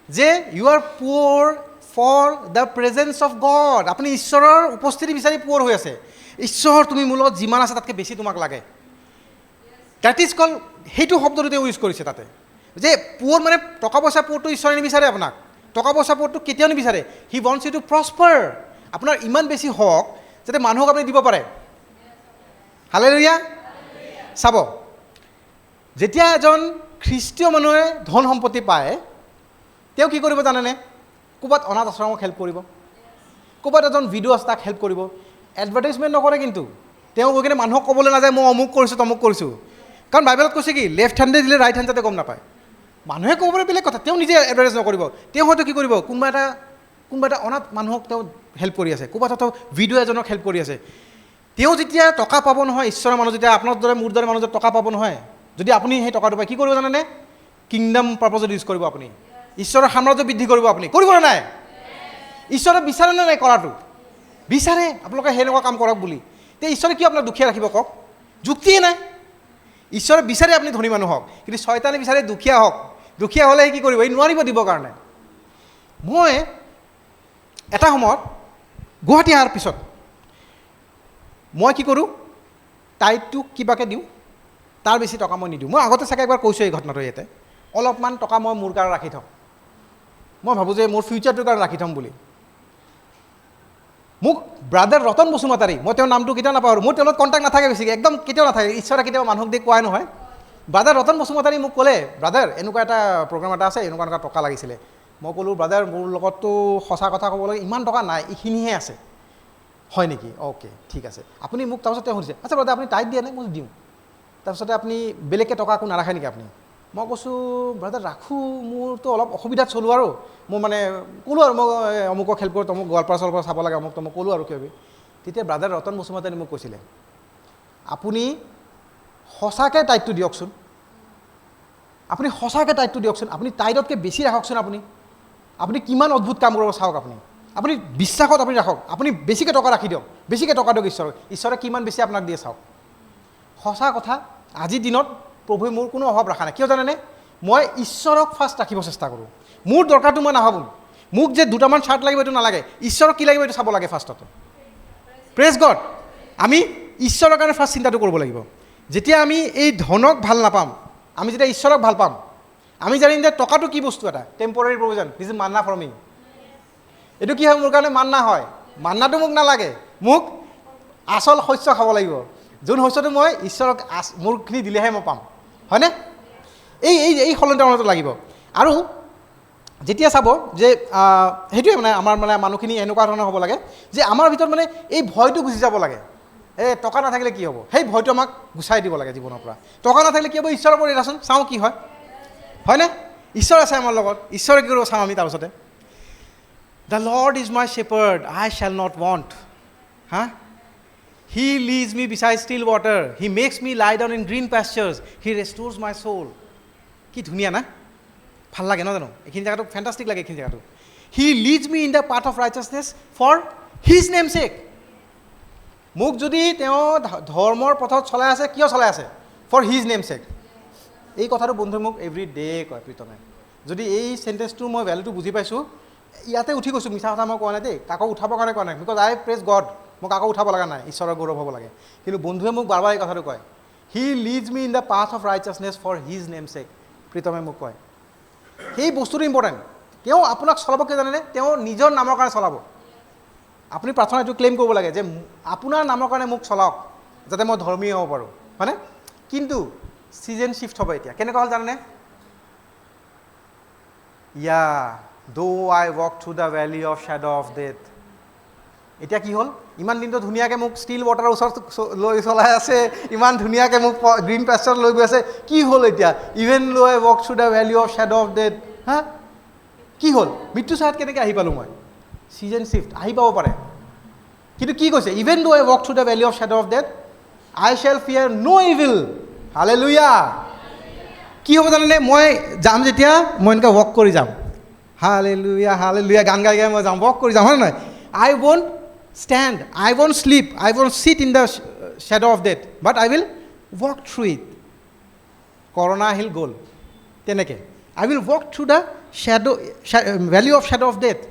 যে you are poor for the presence of God. আপুনি ঈশ্বৰৰ উপস্থিতি বিচাৰি পুৱৰ হৈ আছে। ঈশ্বৰ তুমি মোৰ লগত যিমান আছে তাতকৈ বেছি তোমাক লাগে। ডেট ইজ কল, সেইটো শব্দটো তেওঁ ইউজ কৰিছে তাতে, যে পুৱৰ মানে টকা পইচা পুৱৰটো ঈশ্বৰে নিবিচাৰে আপোনাক। টকা পইচা পুৱৰটো কেতিয়াও নিবিচাৰে। হি ৱান্টছ ইউ টু প্ৰস্পাৰ। আপোনাৰ ইমান বেছি হওক যাতে মানুহক আপুনি দিব পাৰে। হালেলুয়া। চাব, যেতিয়া এজন খ্ৰীষ্টীয় মানুহে ধন সম্পত্তি পায়, তেওঁ কি কৰিব জানেনে? ক'ৰবাত অনাথ আশ্ৰমক হেল্প কৰিব, ক'ৰবাত এজন ভিডিঅ' তাক হেল্প কৰিব। এডভাৰটাইজমেণ্ট নকৰে, কিন্তু তেওঁ গৈ কিনে মানুহক ক'বলৈ নাযায় মই অমুক কৰিছোঁ তমুক কৰিছোঁ। কাৰণ বাইবেলত কৈছে কি, লেফ্ট হেণ্ডে দিলে ৰাইট হেণ্ড যাতে গম নাপায়। মানুহে ক'ব পাৰে বেলেগ কথা, তেওঁ নিজে এডভাৰটাইজ নকৰিব। তেওঁ হয়তো কি কৰিব, কোনোবা এটা অনাথ মানুহক তেওঁ হেল্প কৰি আছে, ক'ৰবাত হয়তো ভিডিঅ' এজনক হেল্প কৰি আছে। তেওঁ যেতিয়া টকা পাব নহয়, ঈশ্বৰৰ মানুহ যেতিয়া আপোনাৰ দৰে মোৰ দৰে মানুহ যেতিয়া টকা পাব নহয়, যদি আপুনি সেই টকাটো পায়, কি কৰিব জানেনে? কিংডম পাৰ্পজত ইউজ কৰিব আপুনি। ঈশ্বৰৰ সাম্ৰাজ্য বৃদ্ধি কৰিব আপুনি। কৰিবনে নাই? ঈশ্বৰে বিচাৰে নে নাই কৰাটো? বিচাৰে আপোনালোকে সেনেকুৱা কাম কৰক বুলি। তে ঈশ্বৰে কিয় আপোনাক দুখীয়া ৰাখিব কওক? যুক্তিয়ে নাই। ঈশ্বৰে বিচাৰে আপুনি ধনী মানুহ হওক, কিন্তু শয়তানে বিচাৰে দুখীয়া হওক। দুখীয়া হ'লে কি কৰিব? ই নোৱাৰিব দিবৰ কাৰণে। মই এটা সময়ত গুৱাহাটী অহাৰ পিছত মই কি কৰোঁ, টাইটটোক কিবাকৈ দিওঁ, তাৰ বেছি টকা মই নিদিওঁ। মই আগতে চাগে একবাৰ কৈছোঁ এই ঘটনাটো ইয়াতে। অলপমান টকা মই মোৰ কাৰণে ৰাখি থওঁ। মই ভাবোঁ যে মোৰ ফিউচাৰটোৰ কাৰণে ৰাখি থ'ম বুলি। মোক ব্ৰাদাৰ ৰতন বসুমতাৰী, মই তেওঁৰ নামটো কেতিয়াও নাপাহৰোঁ। মোৰ তেওঁৰ লগত কণ্টেক্ট নাথাকে বেছিকৈ, একদম কেতিয়াও নাথাকে। ঈশ্বৰে কেতিয়াও মানুহক দি কোৱাই নহয়। ব্ৰাদাৰ ৰতন বসুমতাৰী মোক ক'লে, ব্ৰাদাৰ এনেকুৱা এটা প্ৰগ্ৰাম এটা আছে, এনেকুৱা এনেকুৱা টকা লাগিছিলে। মই ক'লোঁ, ব্ৰাদাৰ মোৰ লগততো সঁচা কথা ক'ব লাগে ইমান টকা নাই, এইখিনিহে আছে। হয় নেকি? অ'কে, ঠিক আছে। আপুনি মোক তাৰপিছত তেওঁ সুধিছে, আচ্ছা ব্ৰাদাৰ আপুনি টাইট দিয়ে নে? মই দিওঁ। তাৰপিছতে আপুনি বেলেগকৈ টকা একো নাৰাখে নেকি আপুনি? মই কৈছোঁ, ব্ৰাদাৰ ৰাখোঁ, মোৰতো অলপ অসুবিধাত চলোঁ আৰু মোৰ মানে ক'লোঁ আৰু মই অমুকক হেল্প কৰোঁ, তমুক গোৱালপাৰা চলপাৰা চাব লাগে, অমুক তমুক ক'লোঁ আৰু কিবা। তেতিয়া ব্ৰাদাৰ ৰতন বসুমতাৰী মোক কৈছিলে, আপুনি সঁচাকৈ টাইটটো দিয়কচোন, আপুনি সঁচাকৈ টাইটটো দিয়কচোন, আপুনি টাইটতকৈ বেছি ৰাখকচোন। আপুনি কিমান অদ্ভুত কাম কৰিব চাওক। আপুনি বিশ্বাসত আপুনি ৰাখক, আপুনি বেছিকৈ টকা ৰাখি দিয়ক, বেছিকৈ টকা দিয়ক ঈশ্বৰক। ঈশ্বৰে কিমান বেছি আপোনাক দিয়ে চাওক। সঁচা কথা, আজিৰ দিনত প্ৰভুৱে মোৰ কোনো অভাৱ ৰখা নাই। কিয় জানেনে? মই ঈশ্বৰক ফাৰ্ষ্ট ৰাখিব চেষ্টা কৰোঁ। মোৰ দৰকাৰটো মই নাভাবোঁ। মোক যে দুটামান চাৰ্ট লাগিব এইটো নালাগে, ঈশ্বৰক কি লাগিব এইটো চাব লাগে ফাৰ্ষ্টত। Praise god. আমি ঈশ্বৰৰ কাৰণে ফাৰ্ষ্ট চিন্তাটো কৰিব লাগিব। যেতিয়া আমি এই ধনক ভাল নাপাম, আমি যেতিয়া ঈশ্বৰক ভাল পাম, আমি জানিম যে টকাটো কি বস্তু এটা, temporary provision, this is manna for me. এইটো কি হয় মোৰ কাৰণে মান্না হয়, মান্নাটো মোক নালাগে, মোক আচল শস্য খাব লাগিব, যোন শস্যটো মই ঈশ্বৰক মোৰখিনি দিলেহে মই পাম, হয়নে? এই সলনিটো মনত লাগিব। আৰু যেতিয়া চাব যে সেইটোৱে মানে আমাৰ মানে মানুহখিনি এনেকুৱা ধৰণৰ হ'ব লাগে যে আমাৰ ভিতৰত মানে এই ভয়টো গুচি যাব লাগে। টকা নাথাকিলে কি হ'ব, সেই ভয়টো আমাক গুচাই দিব লাগে জীৱনৰ পৰা। টকা নাথাকিলে কি হ'ব, ঈশ্বৰৰ ওপৰত এৰাচোন, চাওঁ কি হয়, হয়নে? ঈশ্বৰ আছে আমাৰ লগত, ঈশ্বৰে কি কৰিব চাওঁ আমি তাৰপিছতে। The Lord is my shepherd, I shall not want. হা? He leads me beside still water, he makes me lie down in green pastures, he restores my soul. কি ধুনীয়া না, ভাল লাগে নহয় জানো? এইখিনি জেগাটো ফেণ্টাষ্টিক লাগে এইখিনি জেগাটো। He leads me in the path of righteousness for his name sake. মোক যদি তেওঁ ধৰ্মৰ পথত চলাই আছে, কিয় চলাই আছে? For his name sake. এই কথাটো বন্ধুৱে মোক এভৰি ডে কয় প্ৰীতমে। যদি এই চেণ্টেঞ্চটো মই ভেলুটো বুজি পাইছোঁ, ইয়াতে উঠি গৈছোঁ, মিছা কথা মই কোৱা নাই দেই, কাকো উঠাবৰ কাৰণে কোৱা নাই, বিকজ আই প্ৰেজ গড, মই কাকো উঠাব লগা নাই, ঈশ্বৰৰ গৌৰৱ হ'ব লাগে। কিন্তু বন্ধুৱে মোক বাৰ বাৰ এই কথাটো কয়, he leads me in the path of righteousness for his name sake. প্ৰীতমে মোক কয় সেই বস্তুটো ইম্পৰ্টেণ্ট। তেওঁ আপোনাক চলাব কিয় জানেনে? তেওঁ নিজৰ নামৰ কাৰণে চলাব। আপুনি প্ৰাৰ্থনা এইটো ক্লেইম কৰিব লাগে যে আপোনাৰ নামৰ কাৰণে মোক চলাওক, যাতে মই ধৰ্মীয় হ'ব পাৰোঁ, হয়নে? কিন্তু ছিজন শ্বিফ্ট হ'ব এতিয়া। কেনেকুৱা হ'ল জানেনে? ইয়া though I walk through the valley of shadow of death. এতিয়া কি হ'ল? ইমান দিনটো ধুনীয়াকৈ মোক ষ্টিল ৱাটাৰৰ ওচৰত লৈ চলাই আছে, ইমান ধুনীয়াকৈ মোক গ্ৰীণ পেষ্টাৰত লৈ গৈ আছে, কি হ'ল এতিয়া? Even though I walk through the valley of shadow of death. হা, কি হ'ল? মৃত্যু ছায়াত কেনেকৈ আহি পালোঁ মই? ছিজন শ্বিফ্ট আহি পাব পাৰে, কিন্তু কি কৈছে? Even though I walk through the valley of shadow of death, I shall fear no' evil. Hallelujah. কি হ'ব জানেনে? মই যাম যেতিয়া, মই এনেকৈ ৱক কৰি যাম, হালেলুয়া হালেলুয়া গান গাই গাই মই যাম, ৱক কৰি যাম, হয় নহয়? আই want stand, I won't sleep, I won't sit in the shadow of death, but I will walk through it. Corona আহিল গ'ল, তেনেকৈ I will walk through the valley of shadow of death,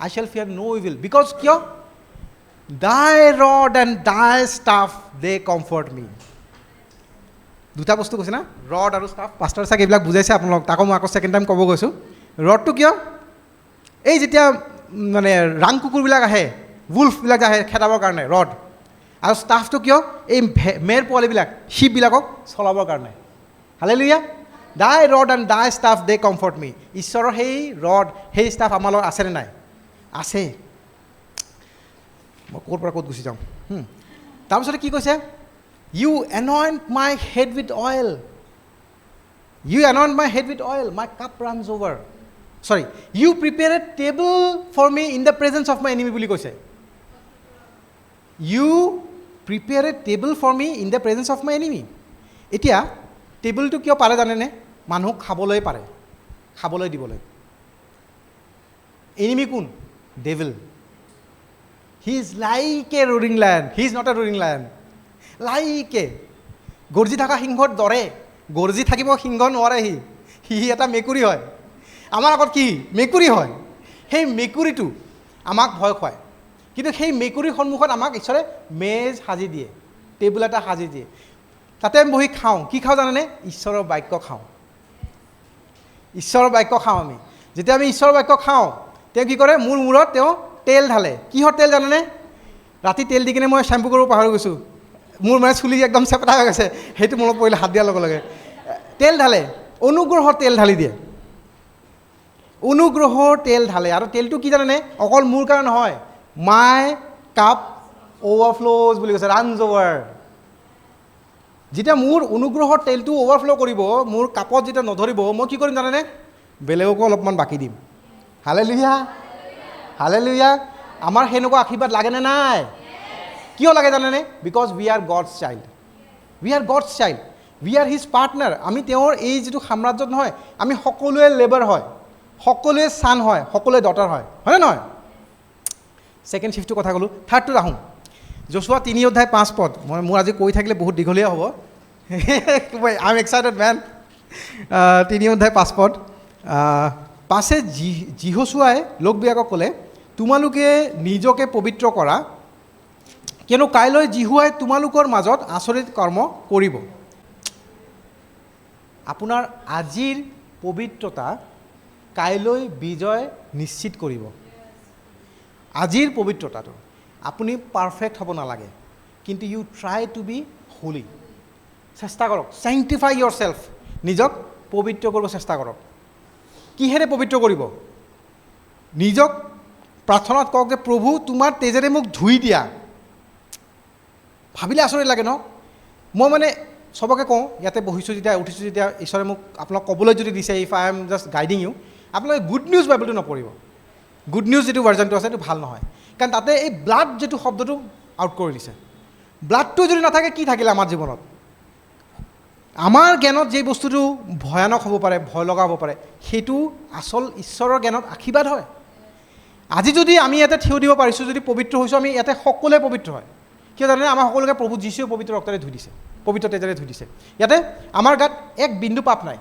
I shall fear no evil, because কিয়? Thy rod and thy staff they comfort me. দুটা বস্তু কৈছে না, road আৰু staff. Pastor চাগে এইবিলাক বুজাইছে আপোনালোক, তাকো মই আকৌ ছেকেণ্ড টাইম ক'ব গৈছোঁ। ৰডটো কিয়? এই যেতিয়া মানে ৰাং কুকুৰবিলাক আহে, উলফবিলাক আহে খেদাবৰ কাৰণে ৰড। আৰু ষ্টাফটো কিয়? এই মেৰ পোৱালিবিলাক, শিপবিলাকক চলাবৰ কাৰণে। হালেলুয়া। দাই ৰড এণ্ড দাই ষ্টাফ দে কমফৰ্ট মি। ঈশ্বৰৰ সেই ৰড, সেই ষ্টাফ আমাৰ লগত আছেনে নাই? আছে। মই ক'ৰ পৰা ক'ত গুচি যাওঁ। তাৰপিছতে কি কৈছে? You anoint my head with oil, you anoint my head with oil, my cup runs over. Sorry, you prepare a table for me in the presence of my enemy বুলি কৈছে। You prepare a table for me in the presence of my enemy. এতিয়া টেবুলটো কিয় পাৰে জানেনে? মানুহক খাবলৈ পাৰে, খাবলৈ দিবলৈ। এনিমি কোন? Devil. He is like a roaring lion, he is not a roaring lion, like a গৰ্জি থকা সিংহৰ দৰে গৰ্জি থাকিব সিংহ নোৱাৰে। সি এটা মেকুৰী হয়, আমাৰ আগত কি মেকুৰী হয়। সেই মেকুৰীটো আমাক ভয় খুৱায়, কিন্তু সেই মেকুৰীৰ সন্মুখত আমাক ঈশ্বৰে মেজ সাজি দিয়ে, টেবুল এটা সাজি দিয়ে, তাতে আমি বহি খাওঁ। কি খাওঁ জানেনে? ঈশ্বৰৰ বাক্য খাওঁ, ঈশ্বৰৰ বাক্য খাওঁ আমি। যেতিয়া আমি ঈশ্বৰৰ বাক্য খাওঁ, তেওঁ কি কৰে? মোৰ মূৰত তেওঁ তেল ঢালে। কিহৰ তেল জানেনে? ৰাতি তেল দি কিনে মই শ্বেম্পু কৰিব পাহৰি গৈছোঁ, মোৰ মানে চুলি একদম চেপেটা হৈ গৈছে, সেইটো মনত পৰিলে হাত দিয়াৰ লগে লগে। তেল ঢালে, অনুগ্ৰহৰ তেল ঢালি দিয়ে, অনুগ্ৰহৰ তেল ঢালে। আৰু তেলটো কি জানেনে? অকল মোৰ কাৰণে নহয়, মাই কাপ অ'ভাৰফ্ল'জ বুলি কৈছে, ৰানছ অ'ভাৰ। যেতিয়া মোৰ অনুগ্ৰহৰ তেলটো অ'ভাৰফ্ল' কৰিব, মোৰ কাপত যেতিয়া নধৰিব, মই কি কৰিম জানেনে? বেলেগকো অলপমান বাকী দিম। Hallelujah hallelujah. আমাৰ সেনেকুৱা আশীৰ্বাদ লাগেনে নাই? কিয় লাগে জানেনে? Because we are God's child, we are God's child, we are his partner. আমি তেওঁৰ এই যিটো সাম্ৰাজ্যত নহয়, আমি সকলোৱে লেবাৰ হয়, সকলোৱে ছান হয়, সকলোৱে ডটাৰ হয়, হয়নে নহয়? ছেকেণ্ড শ্বিফ্টটোৰ কথা ক'লোঁ। থাৰ্ডটোত আহোঁ। যশোৱা 3:5 মই মোৰ আজি কৈ থাকিলে বহুত দীঘলীয়া হ'ব। I am excited man. 3:5 পাছে যিহোশুৱাই লোকবিলাকক ক'লে, তোমালোকে নিজকে পবিত্ৰ কৰা, কিয়নো কাইলৈ জিহুৱাই তোমালোকৰ মাজত আচৰিত কৰ্ম কৰিব। আপোনাৰ আজিৰ পবিত্ৰতা কাইলৈ বিজয় নিশ্চিত কৰিব। আজিৰ পবিত্ৰতাটো আপুনি পাৰফেক্ট হ'ব নালাগে, কিন্তু you try to be holy. চেষ্টা কৰক, চেংটিফাই ইয়ৰ চেল্ফ, নিজক পবিত্ৰ কৰিব চেষ্টা কৰক। কিহেৰে পবিত্ৰ কৰিব? নিজক প্ৰাৰ্থনাত কওক যে প্ৰভু তোমাৰ তেজেৰে মোক ধুই দিয়া। ভাবিলে আচৰিত লাগে ন? মই মানে চবকে কওঁ, ইয়াতে বহিছোঁ যেতিয়া, উঠিছোঁ যেতিয়া, ঈশ্বৰে মোক আপোনাক ক'বলৈ যদি দিছে, if I am just guiding you, আপোনালোকে গুড নিউজ বাইবেলটো নপঢ়িব। গুড নিউজ যিটো ভাৰ্জনটো আছে সেইটো ভাল নহয়, কাৰণ তাতে এই ব্লাড যিটো শব্দটো আউট কৰি দিছে। ব্লাডটো যদি নাথাকে কি থাকিলে আমাৰ জীৱনত? আমাৰ জ্ঞানত যে বস্তুটো ভয়ানক হ'ব পাৰে, ভয় লগা হ'ব পাৰে, সেইটো আচল ঈশ্বৰৰ জ্ঞানত আশীৰ্বাদ হয়। আজি যদি আমি ইয়াতে থিয় দিব পাৰিছোঁ, যদি পবিত্ৰ হৈছোঁ, আমি ইয়াতে সকলোৱে পবিত্ৰ হয়। কিয় জানেনে? আমাৰ সকলোকে প্ৰভু যীশুৱে পবিত্ৰ ৰক্তৰে ধুই দিছে, পবিত্ৰ তেজেৰে ধুই দিছে। ইয়াতে আমাৰ গাত এক বিন্দু পাপ নাই,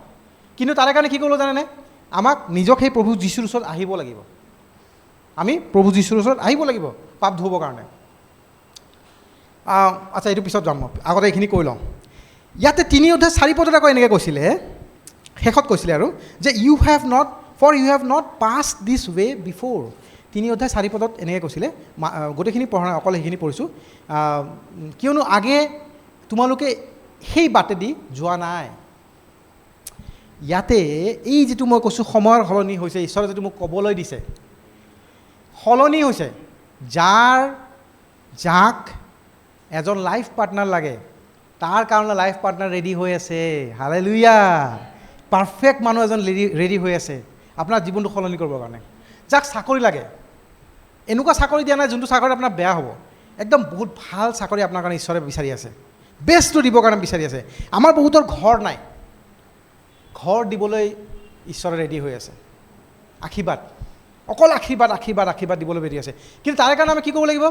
কিন্তু তাৰে কাৰণে কি কৰিব জানেনে? আমাক নিজক সেই প্ৰভু যীশুৰ ওচৰত আহিব লাগিব। আমি প্ৰভু যীশুৰ ওচৰত আহিব লাগিব পাপ ধুবৰ কাৰণে। আচ্ছা, এইটো পিছত যাম, মই আগতে এইখিনি কৈ লওঁ। ইয়াতে 3 অধ্যায় 4 পদত আকৌ এনেকৈ কৈছিলে, শেষত কৈছিলে আৰু যে you have not pass this way before. 3 অধ্যায় 4 পদত এনেকৈ কৈছিলে, গোটেইখিনি পঢ়া নাই, অকল সেইখিনি পঢ়িছোঁ। কিয়নো আগে তোমালোকে সেই বাটেদি যোৱা নাই। ইয়াতে এই যিটো মই কৈছোঁ সময়ৰ সলনি হৈছে, ঈশ্বৰে যিটো মোক ক'বলৈ দিছে, সলনি হৈছে। যাক এজন লাইফ পাৰ্টনাৰ লাগে, তাৰ কাৰণে লাইফ পাৰ্টনাৰ ৰেডি হৈ আছে। হালেলুয়া! পাৰফেক্ট মানুহ এজন ৰেডি হৈ আছে আপোনাৰ জীৱনটো সলনি কৰিবৰ কাৰণে। যাক চাকৰি লাগে, এনেকুৱা চাকৰি দিয়া নাই যোনটো চাকৰি আপোনাৰ বেয়া হ'ব, একদম বহুত ভাল চাকৰি আপোনাৰ কাৰণে ঈশ্বৰে বিচাৰি আছে, বেষ্টটো দিবৰ কাৰণে বিচাৰি আছে। আমাৰ বহুতৰ ঘৰ নাই, ঘৰ দিবলৈ ঈশ্বৰে ৰেডি হৈ আছে। আশীৰ্বাদ, অকল আশীৰ্বাদ, আশীৰ্বাদ, আশীৰ্বাদ দিবলৈ ৰেডি আছে। কিন্তু তাৰে কাৰণে আমি কি কৰিব লাগিব?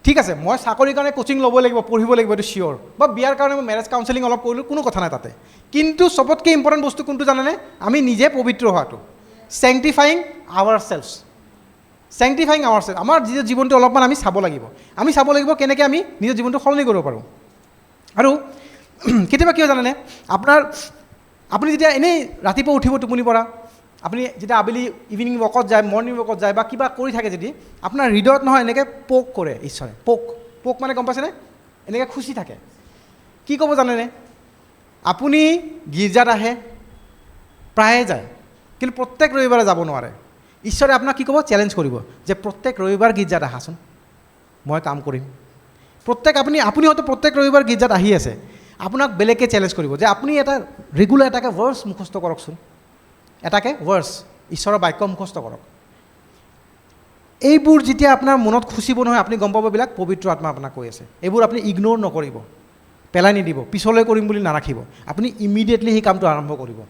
ঠিক আছে, মই চাকৰিৰ কাৰণে কোচিং ল'ব লাগিব, পঢ়িব লাগিব, এইটো চিয়'ৰ, বা বিয়াৰ কাৰণে মই মেৰেজ কাউন্সেলিং অলপ কৰিলোঁ, কোনো কথা নাই তাতে। কিন্তু চবতকৈ ইম্পৰ্টেণ্ট বস্তু কোনটো জানেনে? আমি নিজে পবিত্ৰ হোৱাটো। চেংটিফাইং আৱাৰ চেল্ফছ, চেংটিফাইং আৱাৰ চেল্ফ। আমাৰ নিজৰ জীৱনটো অলপমান আমি চাব লাগিব। আমি চাব লাগিব কেনেকৈ আমি নিজৰ জীৱনটো সলনি কৰিব পাৰোঁ। আৰু কেতিয়াবা কিয় জানেনে? আপুনি যেতিয়া এনেই ৰাতিপুৱা উঠিব টোপনিৰ পৰা, আপুনি যেতিয়া আবেলি ইভিনিং ৱকত যায়, মৰ্ণিং ৱকত যায়, বা কিবা কৰি থাকে, যদি আপোনাৰ হৃদয়ত নহয় এনেকৈ পোক কৰে ঈশ্বৰে, পোক মানে গম পাইছেনে? এনেকৈ খুচি থাকে। কি ক'ব জানেনে? আপুনি গীৰ্জাত আহে, প্ৰায়ে যায়, কিন্তু প্ৰত্যেক ৰবিবাৰে যাব নোৱাৰে। ঈশ্বৰে আপোনাক কি ক'ব? চেলেঞ্জ কৰিব যে প্ৰত্যেক ৰবিবাৰ গীৰ্জাত আহাচোন, মই কাম কৰিম। আপুনি হয়তো প্ৰত্যেক ৰবিবাৰ গীৰ্জাত আহি আছে, আপোনাক বেলেগকৈ চেলেঞ্জ কৰিব যে আপুনি এটা ৰেগুলাৰ এটাকে ভাৰ্ছ মুখস্থ কৰকচোন, এটাকে ভাৰ্ছ ঈশ্বৰৰ বাক্য মুখস্থ কৰক। এইবোৰ যেতিয়া আপোনাৰ মনত খুচিব নহয়, আপুনি গম পাব এইবিলাক পবিত্ৰ আত্মা আপোনাক কৈ আছে। এইবোৰ আপুনি ইগন'ৰ নকৰিব, পেলাই নিদিব, পিছলৈ কৰিম বুলি নাৰাখিব। আপুনি ইমিডিয়েটলি সেই কামটো আৰম্ভ কৰিব,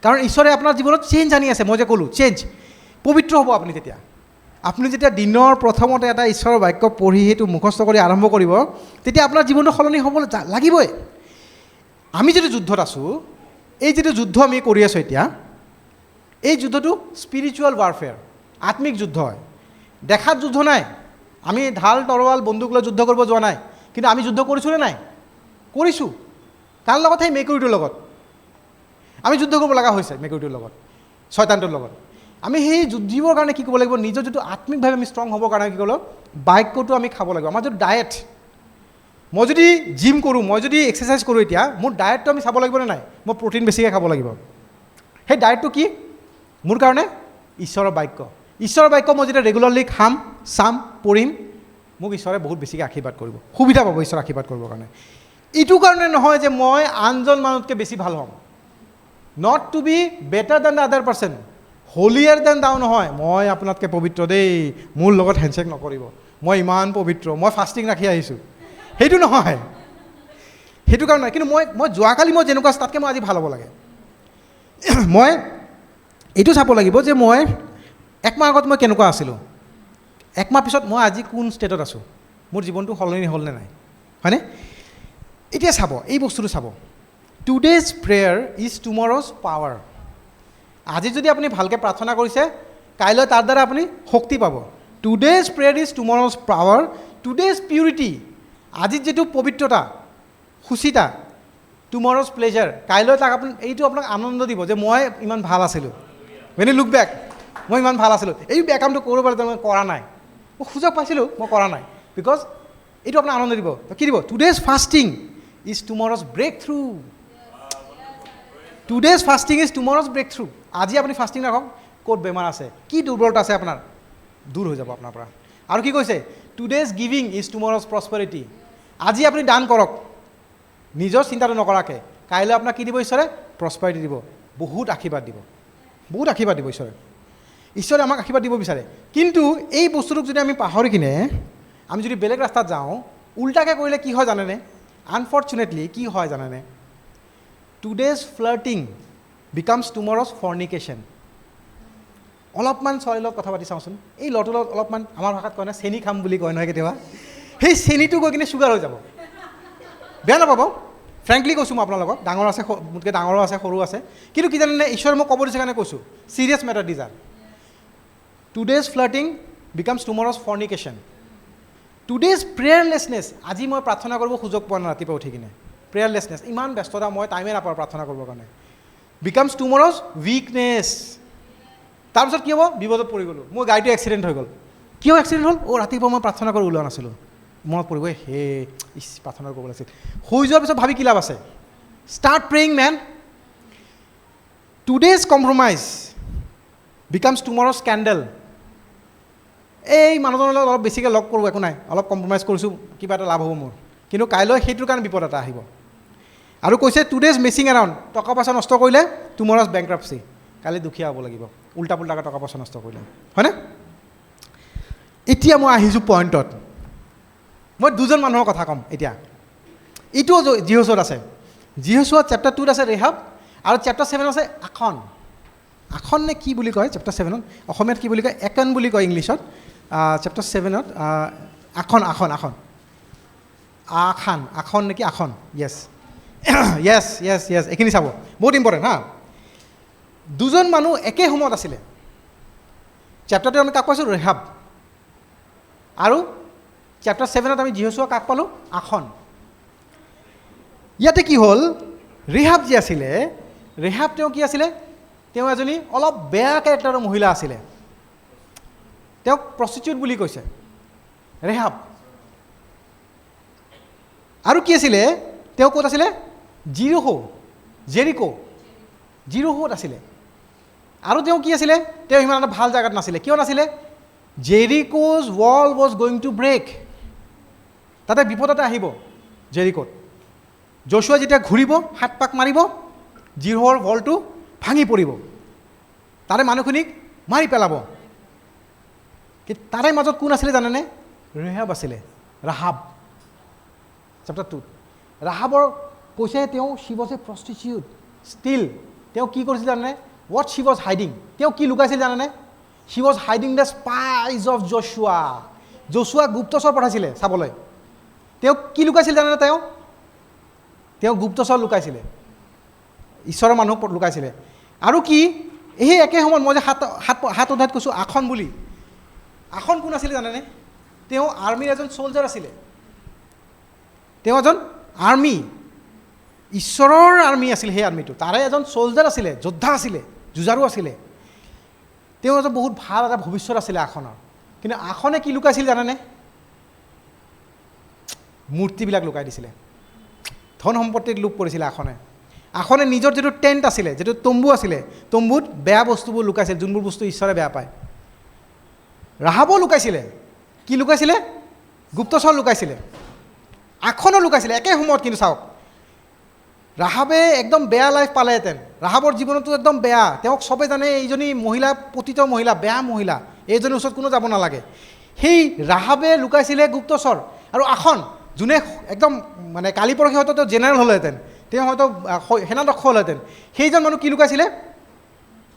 কাৰণ ঈশ্বৰে আপোনাৰ জীৱনত চেঞ্জ আনি আছে। মই যে ক'লোঁ চেঞ্জ, পবিত্ৰ হ'ব আপুনি তেতিয়া। আপুনি যেতিয়া দিনৰ প্ৰথমতে এটা ঈশ্বৰৰ বাক্য পঢ়ি সেইটো মুখস্থ কৰি আৰম্ভ কৰিব, তেতিয়া আপোনাৰ জীৱনটো সলনি হ'ব লাগিবই। আমি যিটো যুদ্ধত আছোঁ, এই যিটো যুদ্ধ আমি কৰি আছোঁ এতিয়া, এই যুদ্ধটো স্পিৰিচুৱেল ৱাৰফেয়াৰ, আত্মিক যুদ্ধ হয়। দেখাত যুদ্ধ নাই, আমি ঢাল তৰোৱাল বন্দুক লৈ যুদ্ধ কৰিব যোৱা নাই, কিন্তু আমি যুদ্ধ কৰিছোঁনে নাই? কৰিছোঁ। কাৰ লগত? সেই মেকুৰীটোৰ লগত আমি যুদ্ধ কৰিব লগা হৈছে, মেকুৰীটোৰ লগত, শয়তানটোৰ লগত। আমি সেই যুদ্ধৰ কাৰণে কি কৰিব লাগিব? নিজৰ যিটো আত্মিকভাৱে আমি ষ্ট্ৰং হ'বৰ কাৰণে কি ক'লোঁ? বাক্যটো আমি খাব লাগিব। আমাৰ যিটো ডায়েট, মই যদি জিম কৰোঁ, মই যদি এক্সাৰচাইজ কৰোঁ, এতিয়া মোৰ ডায়েটটো আমি চাব লাগিবনে নাই? মই প্ৰ'টিন বেছিকৈ খাব লাগিব। সেই ডায়েটটো কি মোৰ কাৰণে? ঈশ্বৰৰ বাক্য। ঈশ্বৰৰ বাক্য মই যেতিয়া ৰেগুলাৰলি খাম, চাম, পঢ়িম, মোক ঈশ্বৰে বহুত বেছিকৈ আশীৰ্বাদ কৰিব, সুবিধা পাব ঈশ্বৰে আশীৰ্বাদ কৰিবৰ কাৰণে। এইটো কাৰণে নহয় যে মই আনজন মানুহতকৈ বেছি ভাল হ'ম, not to be better than the other person, holier than thou নহয়, মই আপোনাতকৈ পবিত্ৰ দেই, মোৰ লগত হেণ্ডশ্বেক নকৰিব, মই ইমান পবিত্ৰ, মই ফাষ্টিং ৰাখি আহিছোঁ, সেইটো নহয়, সেইটো কাৰণে নহয়। কিন্তু মই যোৱাকালি মই যেনেকুৱা আছোঁ তাতকৈ মই আজি ভাল হ'ব লাগে। মই এইটো চাব লাগিব যে মই একমাহ আগত মই কেনেকুৱা আছিলোঁ, একমাহ পিছত মই আজি কোন ষ্টেটত আছোঁ, মোৰ জীৱনটো সলনি হ'লনে নাই, হয়নে? এতিয়া চাব, এই বস্তুটো চাব, today's prayer is tomorrow's power. আজি যদি আপুনি ভালকৈ প্ৰাৰ্থনা কৰিছে, কাইলৈ তাৰ দ্বাৰা আপুনি শক্তি পাব। Today's prayer is tomorrow's power, today's purity, আজিৰ যিটো পবিত্ৰতা, সুচিতা, টুমৰ'জ প্লেজাৰ, কাইলৈ তাক এইটো আপোনাক আনন্দ দিব যে মই ইমান ভাল আছিলোঁ, when you look back, মই ইমান ভাল আছিলোঁ, এই বেয়া কামটো কৰিব পাৰিলে মই কৰা নাই, মই সুযোগ পাইছিলোঁ মই কৰা নাই, বিকজ এইটো আপোনাক আনন্দ দিব। কি দিব? Today's fasting is tomorrow's breakthrough. Today's fasting is tomorrow's breakthrough. আজি আপুনি ফাষ্টিং ৰাখক, ক'ত বেমাৰ আছে, কি দুৰ্বলতা আছে আপোনাৰ, দূৰ হৈ যাব আপোনাৰ পৰা। আৰু কি কৈছে? Today's giving is tomorrow's prosperity. আজি আপুনি দান কৰক নিজৰ চিন্তাটো নকৰাকৈ, কাইলৈ আপোনাক কি দিব ঈশ্বৰে? প্ৰস্পেৰিটি দিব, বহুত আশীৰ্বাদ দিব, বহুত আশীৰ্বাদ দিব ঈশ্বৰে। ঈশ্বৰে আমাক আশীৰ্বাদ দিব বিচাৰে, কিন্তু এই বস্তুটোক যদি আমি পাহৰি কিনে আমি যদি বেলেগ ৰাস্তাত যাওঁ, উল্টাকৈ কৰিলে কি হয় জানেনে? আনফৰ্চুনেটলি কি হয় জানেনে? Today's flirting becomes tomorrow's fornication. অলপমান ছোৱালীৰ লগত কথা পাতি চাওঁচোন, এই ল'ৰাটোৰ লগত অলপমান, আমাৰ ভাষাত কয় নহয় চেনি খাম বুলি কয় নহয় কেতিয়াবা, সেই চেনিটো গৈ কিনে চুগাৰ হৈ যাব। বেয়া নাপাব, ফ্ৰেংকলি কৈছোঁ মই আপোনাৰ লগত, ডাঙৰ আছে, মোতকৈ ডাঙৰো আছে, সৰু আছে, কিন্তু কি জানেনে? ঈশ্বৰে মোক ক'ব দিছে কাৰণে কৈছোঁ, serious matter this are. Today's flirting becomes tomorrow's fornication. Today's prayerlessness, আজি মই প্ৰাৰ্থনা কৰিব সুযোগ পোৱা নাই ৰাতিপুৱা উঠি কিনে, প্ৰেয়াৰলেছনেছ, ইমান ব্যস্ততা, মই টাইমেই নাপাওঁ প্ৰাৰ্থনা কৰিবৰ কাৰণে, বিকামছ টুমৰ'জ উইকনেছ। তাৰপিছত কি হ'ব? বিপদত পৰি গ'লোঁ, মোৰ গাড়ীটো এক্সিডেণ্ট হৈ গ'ল। কিয় এক্সিডেণ্ট হ'ল? ৰাতিপুৱা মই প্ৰাৰ্থনা কৰি ওলোৱা নাছিলোঁ, মনত পৰিব, হে প্ৰাৰ্থনা কৰিব লাগিছিল। হৈ যোৱাৰ পিছত ভাবি কি লাভ আছে? Start praying man. Today's compromise becomes tomorrow's scandal. এই মানুহজনৰ লগত অলপ বেছিকৈ লগ কৰোঁ, একো নাই, অলপ কম্প্ৰমাইজ কৰিছোঁ, কিবা এটা লাভ হ'ব মোৰ, কিন্তু কাইলৈ সেইটোৰ কাৰণে বিপদ এটা আহিব। আৰু কৈছে টুডেজ মেচিং এৰাউণ্ড, টকা পইচা নষ্ট কৰিলে টুমৰ'জ বেংক্ৰাপচি, কালি দুখীয়া হ'ব লাগিব, উল্টা পুল্টাকৈ টকা পইচা নষ্ট কৰিলে, হয়নে? এতিয়া মই আহিছোঁ পইণ্টত, মই দুজন মানুহৰ কথা ক'ম এতিয়া। এইটোও জিহচুৱাত আছে, জিহচুৱা চেপ্টাৰ 2ত আছে ৰেহাব, আৰু চেপ্টাৰ 7 আছে আখন। আখন নে কি বুলি কয় চেপ্টাৰ 7ত, অসমীয়াত কি বুলি কয়? একন বুলি কয় ইংলিছত। চেপ্টাৰ 7ত আখন, আখন, আখন, আখান, আখন নেকি? আখন, য়েছ য়েছ য়েছ য়েছ, এইখিনি চাব, বহুত ইম্পৰ্টেণ্ট হা। দুজন মানুহ একে সময়ত আছিলে। চেপ্টাৰটো আমি কাক পাইছোঁ? ৰেহাব। আৰু চেপ্টাৰ 7ত আমি জিহচুৱা কাক পালোঁ? আখন। ইয়াতে কি হ'ল? ৰেহাব যি আছিলে, ৰেহাব তেওঁ কি আছিলে? তেওঁ এজনী অলপ বেয়া কেৰেক্টাৰৰ মহিলা আছিলে, তেওঁক প্ৰষ্টিটিউট বুলি কৈছে ৰেহাব। আৰু কি আছিলে? তেওঁ ক'ত আছিলে? জিৰোহত আছিলে। আৰু তেওঁ কি আছিলে? তেওঁ ইমান এটা ভাল জেগাত নাছিলে। কিয় নাছিলে? Jericho's wall was going to break, তাতে বিপদ এটা আহিব জেৰিক'ত। জশুৱা যেতিয়া ঘূৰিব, 7 পাক মাৰিব, জিৰোহৰ ৱালটো ভাঙি পৰিব, তাৰে মানুহখিনিক মাৰি পেলাব। তাৰে মাজত কোন আছিলে জানেনে? ৰেহাব আছিলে, ৰাহাব। চেপ্টাৰ 2 ৰাহাবৰ কৈছে তেওঁ শ্বি ৱাজ এ প্ৰষ্টিটিউট ষ্টিল। তেওঁ কি কৰিছিল জানেনে? হোৱাট শ্বি ৱাজ হাইডিং, তেওঁ কি লুকাইছিল জানেনে? শ্বি ৱাজ হাইডিং দ্য স্পাইজ অফ জশুৱা। জশুৱাক গুপ্তচৰ পঠাইছিলে চাবলৈ, তেওঁ কি লুকাইছিল জানেনে? তেওঁ গুপ্তচৰ লুকাইছিলে, ঈশ্বৰৰ মানুহক লুকাইছিলে। আৰু কি? এই একে সময়ত মই যে হাত অধ্যায়ত কৈছোঁ আখন বুলি, আখন কোন আছিলে জানেনে? তেওঁ আৰ্মীৰ এজন চ'লজাৰ আছিলে, তেওঁ এজন আৰ্মী, ঈশ্বৰৰ আৰ্মী আছিল। সেই আৰ্মীটো তাৰে এজন চ'লজাৰ আছিলে, যোদ্ধা আছিলে, যুঁজাৰু আছিলে। তেওঁ এজন বহুত ভাল এটা ভৱিষ্যত আছিলে আখনৰ। কিন্তু আখনে কি লুকাইছিল জানেনে? মূৰ্তিবিলাক লুকাই দিছিলে, ধন সম্পত্তিত লোভ কৰিছিলে আখনে। আখনে নিজৰ যিটো টেণ্ট আছিলে, যিটো তম্বু আছিলে, তম্বুত বেয়া বস্তুবোৰ লুকাইছিল, যোনবোৰ বস্তু ঈশ্বৰে বেয়া পায়। ৰাহাবো লুকাইছিলে, কি লুকাইছিলে? গুপ্তচৰ লুকাইছিলে, আখনো লুকাইছিলে একে সময়ত। কিন্তু চাওক, ৰাহাবে একদম বেয়া লাইফ পালেহেঁতেন, ৰাহাবৰ জীৱনটো একদম বেয়া, তেওঁক চবে জানে এইজনী মহিলা পতিত মহিলা, বেয়া মহিলা, এইজনীৰ ওচৰত কোনো যাব নালাগে। সেই ৰাহাবে লুকাইছিলে গুপ্তচৰ। আৰু আখন যোনে একদম মানে কালি পৰহি হয়তো তেওঁ জেনেৰেল হ'লহেঁতেন, তেওঁ হয়তো সেনাধ্যক্ষ হ'লহেঁতেন, সেইজন মানুহ কি লুকাইছিলে?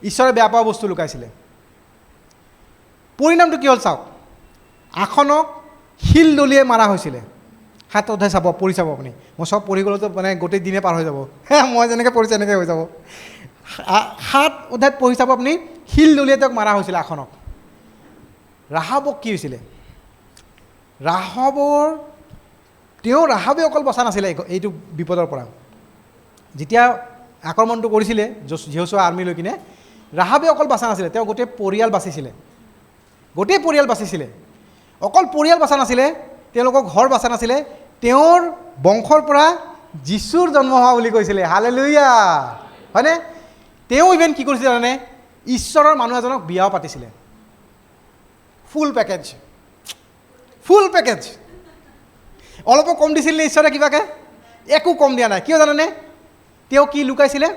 ঈশ্বৰে বেয়া পোৱা বস্তু লুকাইছিলে। পৰিণামটো কি হ'ল চাওক, আখনক শিল দলিয়াই মাৰা হৈছিলে। 7 অধ্যায় চাব, পঢ়ি চাব আপুনি। মই চব পঢ়ি গ'লেতো মানে গোটেই দিনে পাৰ হৈ যাব, মই যেনেকৈ পঢ়িছোঁ এনেকৈ হৈ যাব। 7 অধ্যায়ত পঢ়ি চাব আপুনি, শিল দলিয়াই তেওঁক মাৰা হৈছিলে আখনক। ৰাহাবক কি হৈছিলে? ৰাহাবে অকল বচা নাছিলে এইটো বিপদৰ পৰা। যেতিয়া আক্ৰমণটো কৰিছিলে যহোচুৱা আৰ্মি লৈ কিনে, ৰাহাবে অকল বাচা নাছিলে, তেওঁ গোটেই পৰিয়াল বাচিছিলে। অকল পৰিয়াল বাচা নাছিলে, তেওঁলোকৰ ঘৰ বাচা নাছিলে, তেওঁৰ বংশৰ পৰা যীশুৰ জন্ম হোৱা বুলি কৈছিলে। হালেলুয়া, হয়নে? তেওঁ ইভেন কি কৰিছিলে জানে? ঈশ্বৰৰ মানুহ এজনক বিয়াও পাতিছিলে। ফুল পেকেজ। অলপো কম দিছিল নে ঈশ্বৰে কিবাকে? একো কম দিয়া নাই। কিয় জানেনে? তেওঁ কি লুকাইছিলে?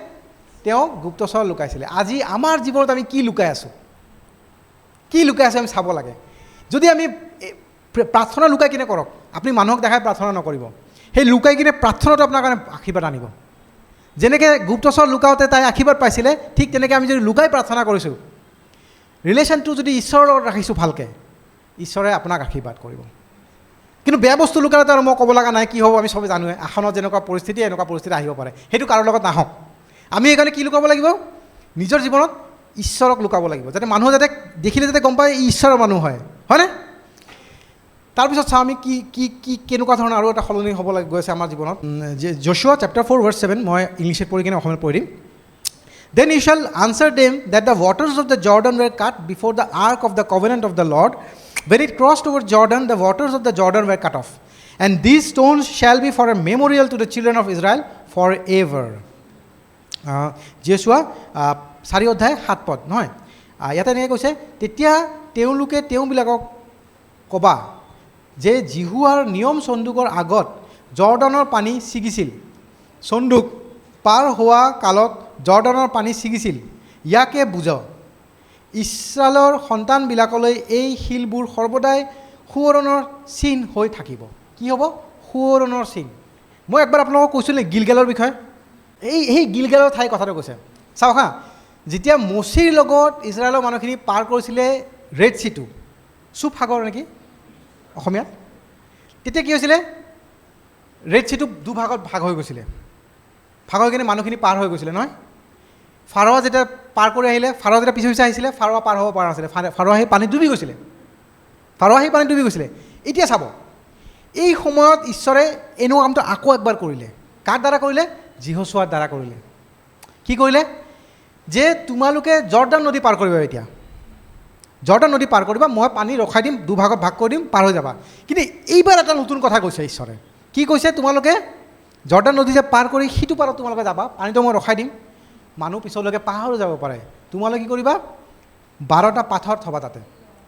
তেওঁ গুপ্তচৰ লুকাইছিলে। আজি আমাৰ জীৱনত আমি কি লুকাই আছোঁ আমি চাব লাগে। যদি আমি প্ৰাৰ্থনা লুকাই কিনে কৰক, আপুনি মানুহক দেখাই প্ৰাৰ্থনা নকৰিব, সেই লুকাই কিনে প্ৰাৰ্থনাটো আপোনাৰ কাৰণে আশীৰ্বাদ আনিব। যেনেকৈ গুপ্তচৰ লুকাওঁতে তাই আশীৰ্বাদ পাইছিলে, ঠিক তেনেকৈ আমি যদি লুকাই প্ৰাৰ্থনা কৰিছোঁ, ৰিলেশ্যনটো যদি ঈশ্বৰৰ লগত ৰাখিছোঁ ভালকৈ, ঈশ্বৰে আপোনাক আশীৰ্বাদ কৰিব। কিন্তু বেয়া বস্তু লুকাওঁতে আৰু মই ক'ব লগা নাই, কি হ'ব আমি চবেই জানোৱে। আসনত যেনেকুৱা পৰিস্থিতি এনেকুৱা পৰিস্থিতি আহিব পাৰে, সেইটো কাৰোৰ লগত নাহক। আমি সেইকাৰণে কি লুকাব লাগিব? নিজৰ জীৱনত ঈশ্বৰক লুকাব লাগিব, যাতে মানুহে যাতে দেখিলে যাতে গম পায় ই ঈশ্বৰৰ মানুহ হয়নে? তাৰপিছত চাওঁ আমি কেনেকুৱা ধৰণৰ আৰু এটা সলনি হ'ব গৈছে আমাৰ জীৱনত। Joshua chapter 4 verse 7, মই ইংলিছত পঢ়ি কিনে অসমীয়াত পঢ়ি দিম। Then you shall answer them that the waters of the Jordan were cut before the ark of the covenant of the Lord. When it crossed over Jordan, the waters of the Jordan were cut off. And these stones shall be for a memorial to the children of Israel forever. Joshua 4 অধ্যায় 7 পদ, নহয়? ইয়াতে এনেকৈ কৈছে, তেতিয়া তেওঁলোকে তেওঁবিলাকক ক'বা যে জিহুৱাৰ নিয়ম চন্দুকৰ আগত জৰ্ডানৰ পানী ছিগিছিল। চন্দুক পাৰ হোৱা কালত জৰ্ডানৰ পানী ছিগিছিল। ইয়াকে বুজ, ইছৰাইলৰ সন্তানবিলাকলৈ এই শিলবোৰ সৰ্বদাই সোঁৱৰণৰ চিন হৈ থাকিব। কি হ'ব? সোঁৱৰণৰ চিন। মই একবাৰ আপোনালোকক কৈছিলোঁ নে গিলগালৰ বিষয়ে? সেই গিলগালৰ ঠাই কথাটো কৈছে। চাওক হা, যেতিয়া মচিৰ লগত ইজৰাইলৰ মানুহখিনি পাৰ কৰিছিলে ৰেড চিটো, চুপ সাগৰ নেকি অসমীয়াত, তেতিয়া কি হৈছিলে? ৰেড চিটো দুভাগত ভাগ হৈ গৈছিলে। ভাগ হৈ কিনে মানুহখিনি পাৰ হৈ গৈছিলে, নহয়? ফাৰোৱা যেতিয়া পাৰ কৰি আহিলে, ফাৰোৱা যেতিয়া পিছে আহিছিলে, ফাৰোৱা পাৰ হ'ব পৰা নাছিলে। ফাৰোৱা সেই পানীত ডুবি গৈছিলে। এতিয়া চাব, এই সময়ত ঈশ্বৰে এনেকুৱা কামটো আকৌ একবাৰ কৰিলে। কাৰ দ্বাৰা কৰিলে? জিহোচুৱাৰ দ্বাৰা কৰিলে। কি কৰিলে? যে তোমালোকে জৰ্ডান নদী পাৰ কৰিবা। এতিয়া জৰ্ডান নদী পাৰ কৰিবা, মই পানী ৰখাই দিম, দুভাগত ভাগ কৰি দিম, পাৰ হৈ যাবা। কিন্তু এইবাৰ এটা নতুন কথা কৈছে ঈশ্বৰে। কি কৈছে? তোমালোকে জৰ্ডান নদী যে পাৰ কৰি সিটো পাৰত তোমালোকে যাবা, পানীটো মই ৰখাই দিম, মানুহ পিছলৈকে পাহৰি যাব পাৰে। তোমালোকে কি কৰিবা? 12টা পাথৰ থবা তাতে,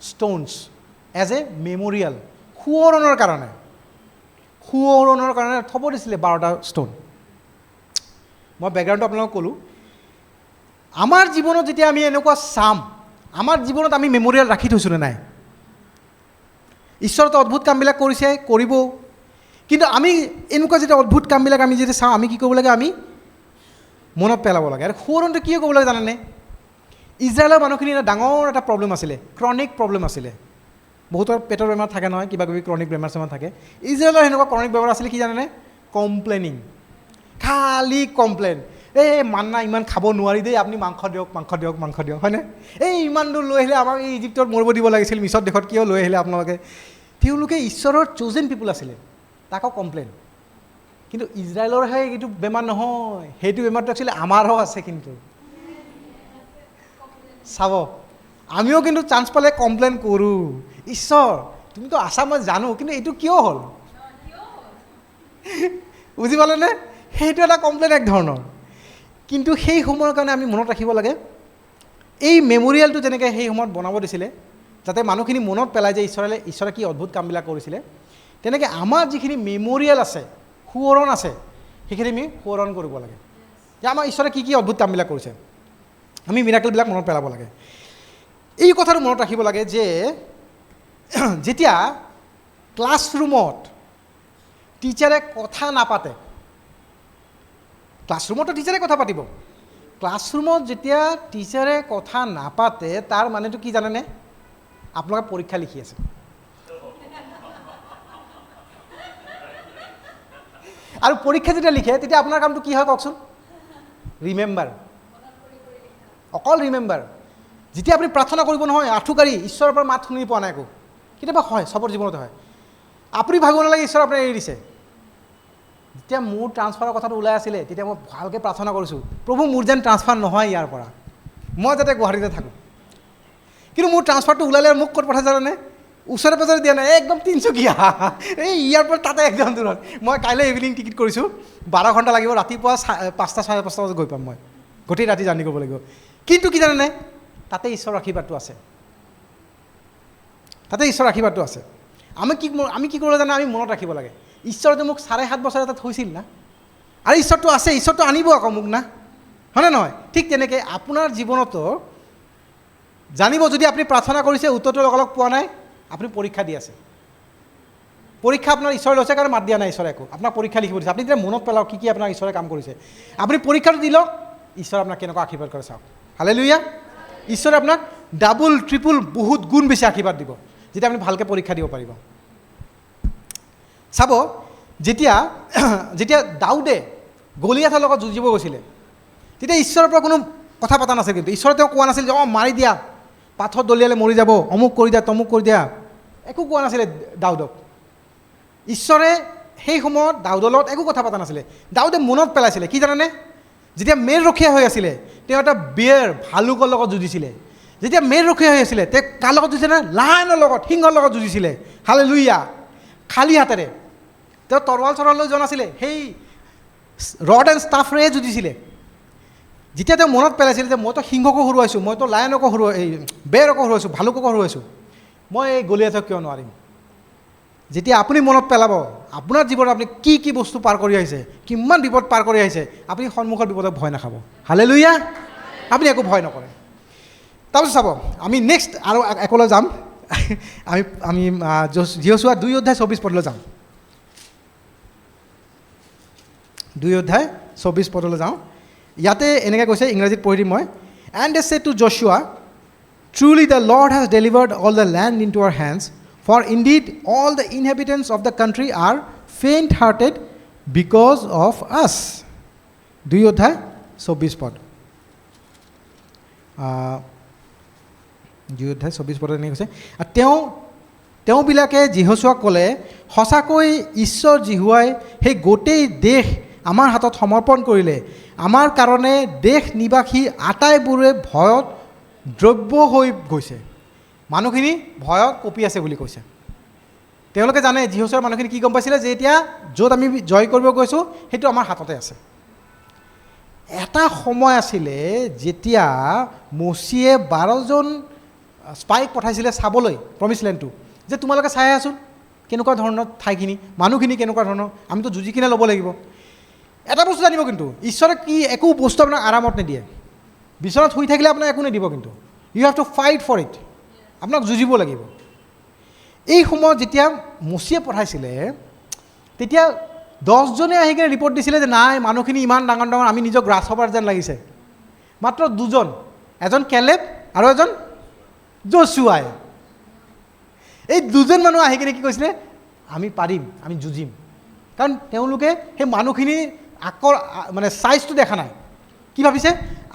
ষ্ট'নছ, এজ এ মেমৰিয়েল, সোঁৱৰণৰ কাৰণে থ'ব দিছিলে 12টা ষ্ট'ন। মই বেকগ্ৰাউণ্ডটো আপোনালোকক ক'লোঁ। আমাৰ জীৱনত যেতিয়া আমি এনেকুৱা চাম, আমাৰ জীৱনত আমি মেমৰিয়েল ৰাখি থৈছোঁ নে নাই? ঈশ্বৰতো অদ্ভুত কামবিলাক কৰিছে, কৰিব। কিন্তু আমি এনেকুৱা যেতিয়া অদ্ভুত কামবিলাক আমি যদি চাওঁ, আমি কি কৰিব লাগে? আমি মনত পেলাব লাগে। আৰু সোঁৱৰণটো কি ক'ব লাগে জানেনে? ইজৰাইলৰ মানুহখিনি ডাঙৰ এটা প্ৰব্লেম আছিলে, ক্ৰনিক প্ৰব্লেম আছিলে। বহুতৰ পেটৰ বেমাৰ থাকে নহয়, কিবা কিবি ক্ৰনিক বেমাৰ চেমাৰ থাকে। ইজৰাইলৰ সেনেকুৱা ক্ৰনিক বেমাৰ আছিলে। কি জানেনে? কমপ্লেইনিং, খালী কমপ্লেইন। এই মান্না ইমান খাব নোৱাৰি দেই, আপুনি মাংস দিয়ক, হয়নে? এই ইমান দূৰ লৈ আহিলে, আমাক এই ইজিপ্তত মৰিব দিব লাগিছিল, মিছৰ দেশত কিয় লৈ আহিলে আপোনালোকে? তেওঁলোকে ঈশ্বৰৰ চ'জেন পিপুল আছিলে, তাকো কমপ্লেইন। কিন্তু ইজৰাইলৰহে এইটো বেমাৰ নহয়, সেইটো বেমাৰটো একচুৱেলি আমাৰো আছে। কিন্তু চাব, আমিও কিন্তু চান্স পালে কমপ্লেইন কৰোঁ। ঈশ্বৰ তুমিতো আছা, মই জানো, কিন্তু এইটো কিয় হ'ল? বুজি পালেনে? সেইটো এটা কমপ্লেইন এক ধৰণৰ। কিন্তু সেই সময়ৰ কাৰণে আমি মনত ৰাখিব লাগে, এই মেমৰিয়েলটো যেনেকৈ সেই সময়ত বনাব দিছিলে, যাতে মানুহখিনি মনত পেলায় যে ঈশ্বৰে কি অদ্ভুত কামবিলাক কৰিছিলে, তেনেকৈ আমাৰ যিখিনি মেমৰিয়েল আছে, সোঁৱৰণ আছে, সেইখিনি আমি সোঁৱৰণ কৰিব লাগে যে আমাৰ ঈশ্বৰে কি অদ্ভুত কামবিলাক কৰিছে। আমি মিৰাকেলবিলাক মনত পেলাব লাগে। এই কথাটো মনত ৰাখিব লাগে যে যেতিয়া ক্লাছৰুমত টিচাৰে কথা নাপাতে, ক্লাছৰুমতো টিচাৰে কথা পাতিব, ক্লাছৰুমত যেতিয়া টিচাৰে কথা নাপাতে, তাৰ মানেটো কি জানেনে? আপোনালোকে পৰীক্ষা লিখি আছে। আৰু পৰীক্ষা যেতিয়া লিখে, তেতিয়া আপোনাৰ কামটো কি হয় কওকচোন? ৰিমেম্বাৰ, অকল ৰিমেম্বাৰ। যেতিয়া আপুনি প্ৰাৰ্থনা কৰিব নহয়, আঁঠুকাৰি ঈশ্বৰৰ পৰা মাত শুনি পোৱা নাই একো, কেতিয়াবা হয়, চবৰ জীৱনতে হয়। আপুনি ভাবিব নালাগে ঈশ্বৰ আপোনাক এৰি দিছে। যেতিয়া মোৰ ট্ৰান্সফাৰৰ কথাটো ওলাই আছিলে তেতিয়া মই ভালকৈ প্ৰাৰ্থনা কৰিছোঁ, প্ৰভু মোৰ যেন ট্ৰান্সফাৰ নহয় ইয়াৰ পৰা, মই যাতে গুৱাহাটীতে থাকোঁ। কিন্তু মোৰ ট্ৰান্সফাৰটো ওলালে মোক ক'ত পঠাইছে জানে? ওচৰে পাজৰে দিয়া নাই, একদম তিনিচুকীয়া, এই ইয়াৰ পৰা তাতে একদম দূৰত। মই কাইলৈ ইভিনিং টিকেট কৰিছোঁ, 12 ঘণ্টা লাগিব, ৰাতিপুৱা 5টা 5:30 বজাত গৈ পাম মই, গোটেই ৰাতি জাৰ্ণি কৰিব লাগিব। কিন্তু কি জানেনে, তাতে ঈশ্বৰৰ আশীৰ্বাদটো আছে, তাতে ঈশ্বৰৰ আশীৰ্বাদটো আছে। আমি কি কৰিব জানে, আমি মনত ৰাখিব লাগে ঈশ্বৰটো মোক 7.5 বছৰ এটা থৈছিল না, আৰু ঈশ্বৰটো আছে, ঈশ্বৰটো আনিব আকৌ মোক না, হয়নে নহয়? ঠিক তেনেকৈ আপোনাৰ জীৱনতো জানিব, যদি আপুনি প্ৰাৰ্থনা কৰিছে উত্তৰটো লগালগ পোৱা নাই, আপুনি পৰীক্ষা দি আছে। পৰীক্ষা আপোনাৰ ঈশ্বৰে লৈছে কাৰণে মাত দিয়া নাই ঈশ্বৰে একো, আপোনাক পৰীক্ষা লিখিব দিছে। আপুনি যেতিয়া মনত পেলাওক কি আপোনাৰ ঈশ্বৰে কাম কৰিছে, আপুনি পৰীক্ষাটো দি লওক, ঈশ্বৰে আপোনাক কেনেকুৱা আশীৰ্বাদ কৰে চাওক। হালেলুয়া! ঈশ্বৰে আপোনাক ডাবল ট্ৰিপুল বহুত গুণ বেছি আশীৰ্বাদ দিব যেতিয়া আপুনি ভালকৈ পৰীক্ষা দিব পাৰিব। চাব, যেতিয়া দাউদে গলিয়াথৰ লগত যুঁজিব গৈছিলে তেতিয়া ঈশ্বৰৰ পৰা কোনো কথা পতা নাছিল। কিন্তু ঈশ্বৰে তেওঁ কোৱা নাছিল যে মাৰি দিয়া, পাথৰ দলিয়ালে মৰি যাব, অমুক কৰি দিয়া, তমুক কৰি দিয়া, একো কোৱা নাছিলে দাউদক। ঈশ্বৰে সেই সময়ত দাউদৰ লগত একো কথা পতা নাছিলে। দাউদে মনত পেলাইছিলে কি জানেনে, যেতিয়া মেৰ ৰখীয়া হৈ আছিলে তেওঁ এটা ভালুকৰ লগত যুঁজিছিলে। যেতিয়া মেৰ ৰখীয়া হৈ আছিলে তেওঁ কাৰ লগত যুঁজিছিলে? লায়নৰ লগত, সিংহৰ লগত যুঁজিছিলে। হালেলুয়া! খালী হাতেৰে, তেওঁ তৰোৱাল লৈ যোৱা নাছিলে, সেই ৰড এণ্ড ষ্টাফেৰে যুঁজিছিলে। যেতিয়া তেওঁ মনত পেলাইছিলে যে মইতো সিংহকো হৰুৱাইছোঁ, মইতো লায়নকো বেৰকো হৰুৱাইছোঁ, ভালুককো হৰুৱাইছোঁ, মই এই গলিয়াথক কিয় নোৱাৰিম? যেতিয়া আপুনি মনত পেলাব আপোনাৰ জীৱনত আপুনি কি কি বস্তু পাৰ কৰি আহিছে, কিমান বিপদ পাৰ কৰি আহিছে, আপুনি সন্মুখৰ বিপদক ভয় নাখাব। হালেলুয়া! আপুনি একো ভয় নকৰে। তাৰপিছত চাব, আমি নেক্সট আৰু একলৈ যাম, আমি যহোশুৱা 2:24 যাম। 2:24 যাওঁ। ইয়াতে এনেকৈ কৈছে, ইংৰাজীত পঢ়ি দিম মই। And they said to Joshua, truly the Lord has delivered all the land into our hands, for indeed all the inhabitants of the country are faint hearted because of us. 2:24 2:24 এনেকৈ কৈছে। তেওঁবিলাকে যহোশুৱাক ক'লে, সঁচাকৈ ঈশ্বৰ জিহুৱাই সেই গোটেই দেশ আমাৰ হাতত সমৰ্পণ কৰিলে, আমাৰ কাৰণে দেশ নিবাসী আটাইবোৰে ভয়ত দ্ৰব্য হৈ গৈছে। মানুহখিনি ভয়ত কঁপি আছে বুলি কৈছে। তেওঁলোকে জানে, যহোশুৱাৰ মানুহখিনি কি গম পাইছিলে যে এতিয়া য'ত আমি জয় কৰিব গৈছোঁ সেইটো আমাৰ হাততে আছে। এটা সময় আছিলে যেতিয়া মচিয়ে 12জন স্পাইক পঠাইছিলে চাবলৈ প্ৰমিছ লেণ্ডটো, যে তোমালোকে চাই আছোন কেনেকুৱা ধৰণৰ ঠাইখিনি, মানুহখিনি কেনেকুৱা ধৰণৰ, আমিতো যুঁজি কিনে ল'ব লাগিব। এটা বস্তু জানিব, কিন্তু ঈশ্বৰে কি একো বস্তু আপোনাক আৰামত নিদিয়ে। বিচনাত শুই থাকিলে আপোনাক একো নিদিব, কিন্তু you have to fight for it, আপোনাক যুঁজিব লাগিব। এই সময়ত যেতিয়া মচিয়ে পঠাইছিলে তেতিয়া 10জনে আহি কিনে ৰিপৰ্ট দিছিলে যে নাই, মানুহখিনি ইমান ডাঙৰ ডাঙৰ, আমি নিজক গ্ৰাছ হপাৰ যেন লাগিছে। মাত্ৰ 2জন, এজন কেলেব আৰু এজন যহোশুৱাই। এই 2জন মানুহ আহি কিনে কি কৈছিলে, আমি পাৰিম, আমি যুঁজিম। কাৰণ তেওঁলোকে সেই মানুহখিনি মানে চাইজটো দেখা নাই। কি ভাবিছে,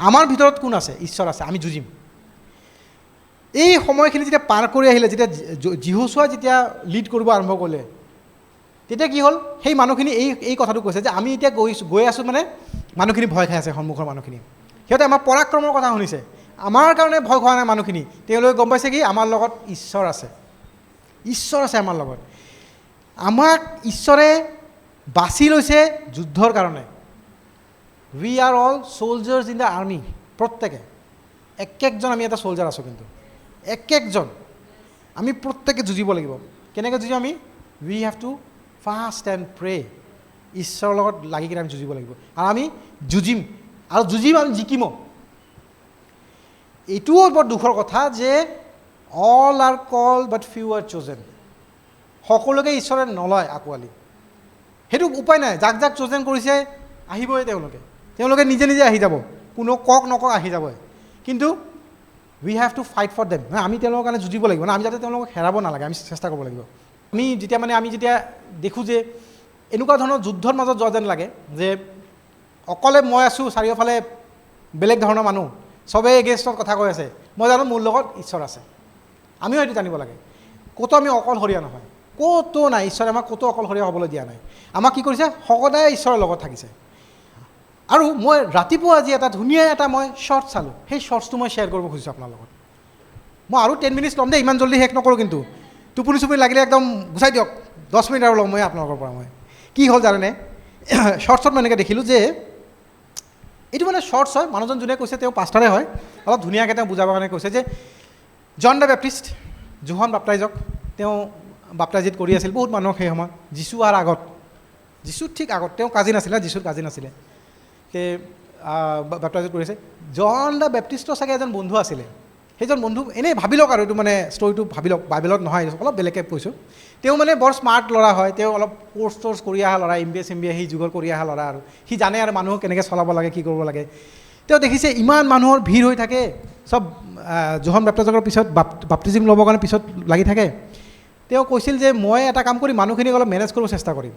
আমাৰ ভিতৰত কোন আছে? ঈশ্বৰ আছে, আমি যুঁজিম। এই সময়খিনি যেতিয়া পাৰ কৰি আহিলে, যেতিয়া যহোশুৱা যেতিয়া লিড কৰিব আৰম্ভ কৰিলে, তেতিয়া কি হ'ল, সেই মানুহখিনি এই কথাটো কৈছে যে আমি এতিয়া গৈ আছোঁ, মানে মানুহখিনি ভয় খাই আছে, সন্মুখৰ মানুহখিনি। সিহঁতে আমাৰ পৰাক্ৰমৰ কথা শুনিছে, আমাৰ কাৰণে ভয় খোৱা নাই মানুহখিনি। তেওঁলোকে গম পাইছে কি, আমাৰ লগত ঈশ্বৰ আছে, ঈশ্বৰ আছে আমাৰ লগত। আমাক ঈশ্বৰে বাছি লৈছে যুদ্ধৰ কাৰণে। We are all soldiers in the army. প্ৰত্যেকে একজন আমি এটা চলজাৰ আছোঁ, কিন্তু একজন আমি প্ৰত্যেকে যুঁজিব লাগিব। কেনেকৈ যুঁজিম আমি? We have to fast and pray. ঈশ্বৰৰ লগত লাগি কিনে আমি যুঁজিব লাগিব, আৰু আমি যুঁজিম, আৰু আমি জিকিম। এইটোও বৰ দুখৰ কথা যে all are call but few are chosen. সকলোকে ঈশ্বৰে নলয় আঁকোৱালি, সেইটো উপায় নাই। যাক যাক চ'জেন কৰিছে আহিবই, তেওঁলোকে নিজে নিজে আহি যাব, কোনো কওক নকওক আহি যাবই। কিন্তু we have to fight for them. আমি তেওঁলোকৰ কাৰণে যুঁজিব লাগিব, আমি যাতে তেওঁলোকক হেৰাব নালাগে, আমি চেষ্টা কৰিব লাগিব। আমি যেতিয়া দেখোঁ যে এনেকুৱা ধৰণৰ যুদ্ধৰ মাজত যোৱা যেন লাগে, যে অকলে মই আছোঁ, চাৰিওফালে বেলেগ ধৰণৰ মানুহ, চবেই এগেইনষ্টত কথা কৈ আছে, মই জানো মোৰ লগত ঈশ্বৰ আছে। আমিও সেইটো জানিব লাগে, ক'তো আমি অকলশৰীয়া নহয়, ক'তো নাই, ঈশ্বৰে আমাক ক'তো অকলশৰীয়া হ'বলৈ দিয়া নাই। আমাক কি কৰিছে, সদায় ঈশ্বৰৰ লগত থাকিছে। আৰু মই ৰাতিপুৱা আজি এটা ধুনীয়া এটা মই শ্বৰ্টছ চালোঁ, সেই শ্বৰ্টছটো মই শ্বেয়াৰ কৰিব খুজিছোঁ আপোনাৰ লগত। মই আৰু 10 মিনিটছ ল'ম দেই, ইমান জল্দি শেষ নকৰোঁ কিন্তু। টোপনি লাগিলে একদম গুচাই দিয়ক, 10 মিনিট আৰু ল'ম মই আপোনালোকৰ পৰা। মই কি হ'ল জানেনে, শ্বৰ্টছত মই এনেকৈ দেখিলোঁ যে এইটো মানে শ্বৰ্টছ হয়, মানুহজন যোনে কৈছে তেওঁ পাষ্টাৰে হয়, অলপ ধুনীয়াকৈ তেওঁ বুজাবৰ কাৰণে কৈছে যে জন দ্য বেপ্টিষ্ট, জোহন বাপ্তাইজক তেওঁ বাপ্তাইজিত কৰি আছিল বহুত মানুহক সেই সময়ত, যীশু অহাৰ আগত, যীশুৰ ঠিক আগত, তেওঁ কাজিন আছিলে, যীশুৰ কাজিন আছিলে, সেই বাপ্তাইজিত কৰিছে। জন দ্য বেপ্টিষ্টৰ চাগে এজন বন্ধু আছিলে, সেইজন বন্ধু এনেই ভাবি লওক আৰু এইটো মানে ষ্টৰিটো ভাবি লওক, বাইবেলত নহয়, অলপ বেলেগকৈ কৈছোঁ। তেওঁ মানে বৰ স্মাৰ্ট ল'ৰা হয়, তেওঁ অলপ কোৰ্চ কৰি অহা ল'ৰা, MBA সেই যুগৰ কৰি অহা ল'ৰা, আৰু সি জানে আৰু মানুহক কেনেকৈ চলাব লাগে, কি কৰিব লাগে। তেওঁ দেখিছে ইমান মানুহৰ ভিৰ হৈ থাকে, চব জোহন বাপ্তাইজকৰ পিছত বাপ্তিজিম ল'বৰ কাৰণে পিছত লাগি থাকে। তেওঁ কৈছিল যে মই এটা কাম কৰিম, মানুহখিনিক অলপ মেনেজ কৰিব চেষ্টা কৰিম।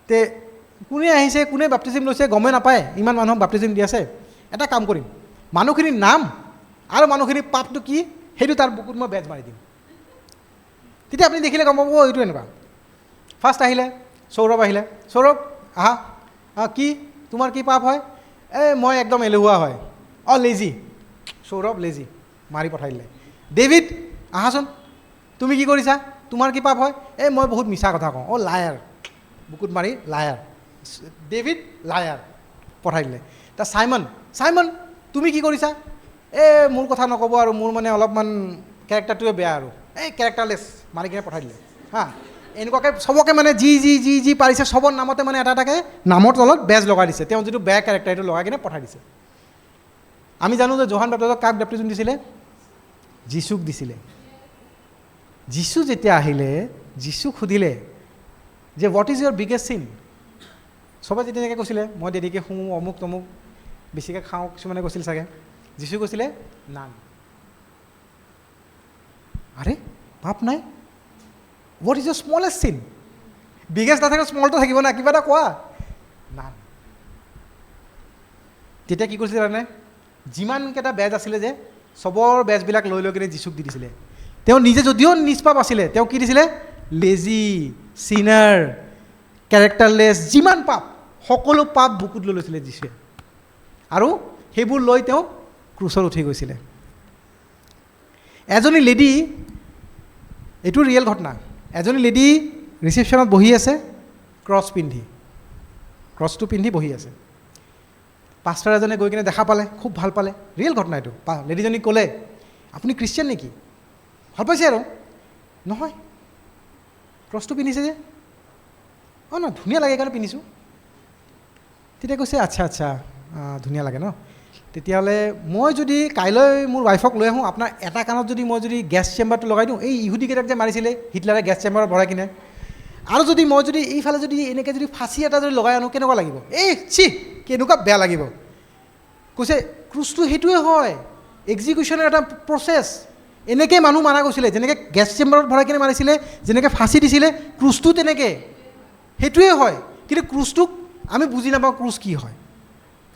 তে কোনে আহিছে, কোনে বাপ্তিজিম লৈছে গমেই নাপায়, ইমান মানুহক বাপ্তিজিম দি আছে। এটা কাম কৰিম, মানুহখিনিৰ নাম আৰু মানুহখিনিৰ পাপটো কি সেইটো তাৰ বুকুত মই বেজ মাৰি দিম। তেতিয়া আপুনি দেখিলে গম পাব এইটো এনেকুৱা। ফাৰ্ষ্ট আহিলে সৌৰভ, আহিলে সৌৰভ, আহা, কি তোমাৰ কি পাপ হয়? মই একদম এলেহুৱা হয়, লেজি, সৌৰভ লেজি, মাৰি পঠাই দিলে। ডেভিড, আহাচোন, তুমি কি কৰিছা, তোমাৰ কি পাপ হয়? মই বহুত মিছা কথা কওঁ, লায়াৰ, বুকুত মাৰি লায়াৰ, ডেভিড লায়াৰ, পঠাই দিলে। তাৰ চাইমন, তুমি কি কৰিছা? মোৰ কথা নক'ব আৰু মোৰ মানে অলপমান কেৰেক্টাৰটোৱে বেয়া আৰু কেৰেক্টাৰলেছ, মাৰি কিনে পঠাই দিলে। এনেকুৱাকৈ চবকে মানে যি পাৰিছে চবৰ নামতে মানে এটা এটাকৈ নামৰ তলত বেজ লগাই দিছে, তেওঁ যিটো বেয়া কেৰেক্টাৰ সেইটো লগাই কিনে পঠাই দিছে। আমি জানো যে জোহন বাপ্তাইজক কাক বাপ্তিজম দিছিলে? যীশুক দিছিলে। যীশু যেতিয়া আহিলে, যীশুক সুধিলে যে হোৱাট ইজ ইয়ৰ বিগেষ্ট চিন? চবে যেতিয়া এনেকৈ কৈছিলে মই দেৰিকৈ শুওঁ, অমুক তমুক, বেছিকৈ খাওঁ, কিছুমানে কৈছিল চাগে। যীশু কৈছিলে নান। আৰে পাপ নাই, হোৱাট ইজ ইয়ৰ স্মলেষ্ট চিন? বিগেষ্ট নাথাকে, স্মলটো থাকিব না, কিবা এটা কোৱা, নান। তেতিয়া কি কৰিছিলে জানে, যিমানকেইটা বেজ আছিলে যে চবৰ বেজবিলাক লৈ কিনে যীশুক দি দিছিলে। তেওঁ নিজে যদিও নিষ্পাপ আছিলে, তেওঁ কি দিছিলে? লেজি, চিনাৰ, কেৰেক্টাৰলেছ, যিমান পাপ সকলো পাপ বুকুত লৈ লৈছিলে যীশুৱে, আৰু সেইবোৰ লৈ তেওঁ ক্ৰুচত উঠি গৈছিলে। এজনী লেডি, এইটো ৰিয়েল ঘটনা, এজনী লেডি ৰিচিপশ্যনত বহি আছে, ক্ৰছটো পিন্ধি বহি আছে। পাষ্টাৰ এজনে গৈ কিনে দেখা পালে, খুব ভাল পালে, ৰিয়েল ঘটনা এইটো। লেডিজনীক ক'লে আপুনি খ্ৰীষ্টিয়ান নেকি? ভাল পাইছে আৰু, নহয় ক্ৰছটো পিন্ধিছে যে, নহয় ধুনীয়া লাগে কাৰণে পিন্ধিছোঁ। তেতিয়া কৈছে আচ্ছা, ধুনীয়া লাগে ন, তেতিয়াহ'লে মই যদি কাইলৈ মোৰ ৱাইফক লৈ আহোঁ, আপোনাৰ এটা কাণত যদি মই যদি গেছ চেম্বাৰটো লগাই দিওঁ, এই ইহুদিকেইটাক যে মাৰিছিলে হিটলাৰে গেছ চেম্বাৰত ভৰাই কিনে, আৰু যদি মই যদি এইফালে যদি এনেকৈ যদি ফাঁচি এটা যদি লগাই আনোঁ, কেনেকুৱা লাগিব? কেনেকুৱা বেয়া লাগিব। কৈছে ক্ৰুচটো সেইটোৱে হয়, এক্সিকিউশ্যনৰ এটা প্ৰচেছ। এনেকৈ মানুহ মাৰা গৈছিলে, যেনেকৈ গেছ চেম্বাৰত ভৰাই কিনে মাৰিছিলে, যেনেকৈ ফাঁচি দিছিলে, ক্ৰুচটো তেনেকৈ সেইটোৱে হয়। কিন্তু ক্ৰুচটোক আমি বুজি নাপাওঁ, ক্ৰুচ কি হয়,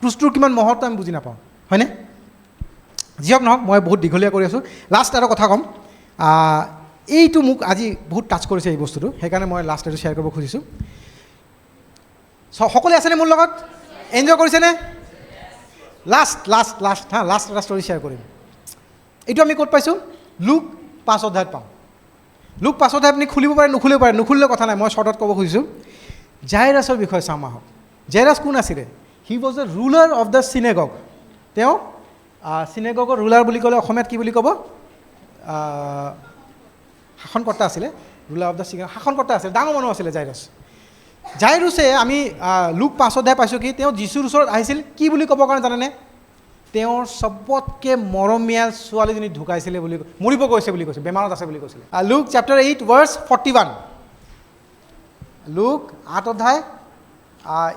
ক্ৰুচটোৰ কিমান মহত্ব আমি বুজি নাপাওঁ, হয়নে? যিহওক নহওক, মই বহুত দীঘলীয়া কৰি আছোঁ। লাষ্ট এটা কথা ক'ম, এইটো মোক আজি বহুত টাচ কৰিছে এই বস্তুটো, সেইকাৰণে মই লাষ্ট এইটো শ্বেয়াৰ কৰিব খুজিছোঁ। সকলোৱে আছেনে মোৰ লগত? এনজয় কৰিছেনে? লাষ্ট এটা ষ্টৰি শ্বেয়াৰ কৰিম। এইটো আমি ক'ত পাইছোঁ? লুক 5 অধ্যায়ত পাওঁ। লুক 5 অধ্যায় আপুনি খুলিব পাৰে, নুখুলিব পাৰে, নুখুলিলে কথা নাই, মই শ্বৰ্টত ক'ব খুজিছোঁ। জাইৰাছৰ বিষয়ে চাওঁ আহক। জাইৰাছ কোন আছিলে? He was the ruler of the synagogue. তেওঁ চিনেগগৰ ৰুলাৰ বুলি ক'লে অসমীয়াত কি বুলি ক'ব? শাসনকৰ্তা আছিলে, ৰুলাৰ অফ দ্য চিনেগগ, শাসনকৰ্তা আছিলে, ডাঙৰ মানুহ আছিলে জাইৰুছে আমি লুক 5 অধ্যায় পাইছোঁ কি তেওঁ যীশুৰ ওচৰত আহিছিল কি বুলি ক'বৰ কাৰণে জানেনে? তেওঁৰ চবতকৈ মৰমীয়াল ছোৱালীজনী ঢুকাইছিলে বুলি, মৰিব গৈছে বুলি কৈছে, বেমাৰত আছে বুলি কৈছিলে। লুক চেপ্টাৰ 8 ভাৰ্ছ 41, লুক 8 অধ্যায়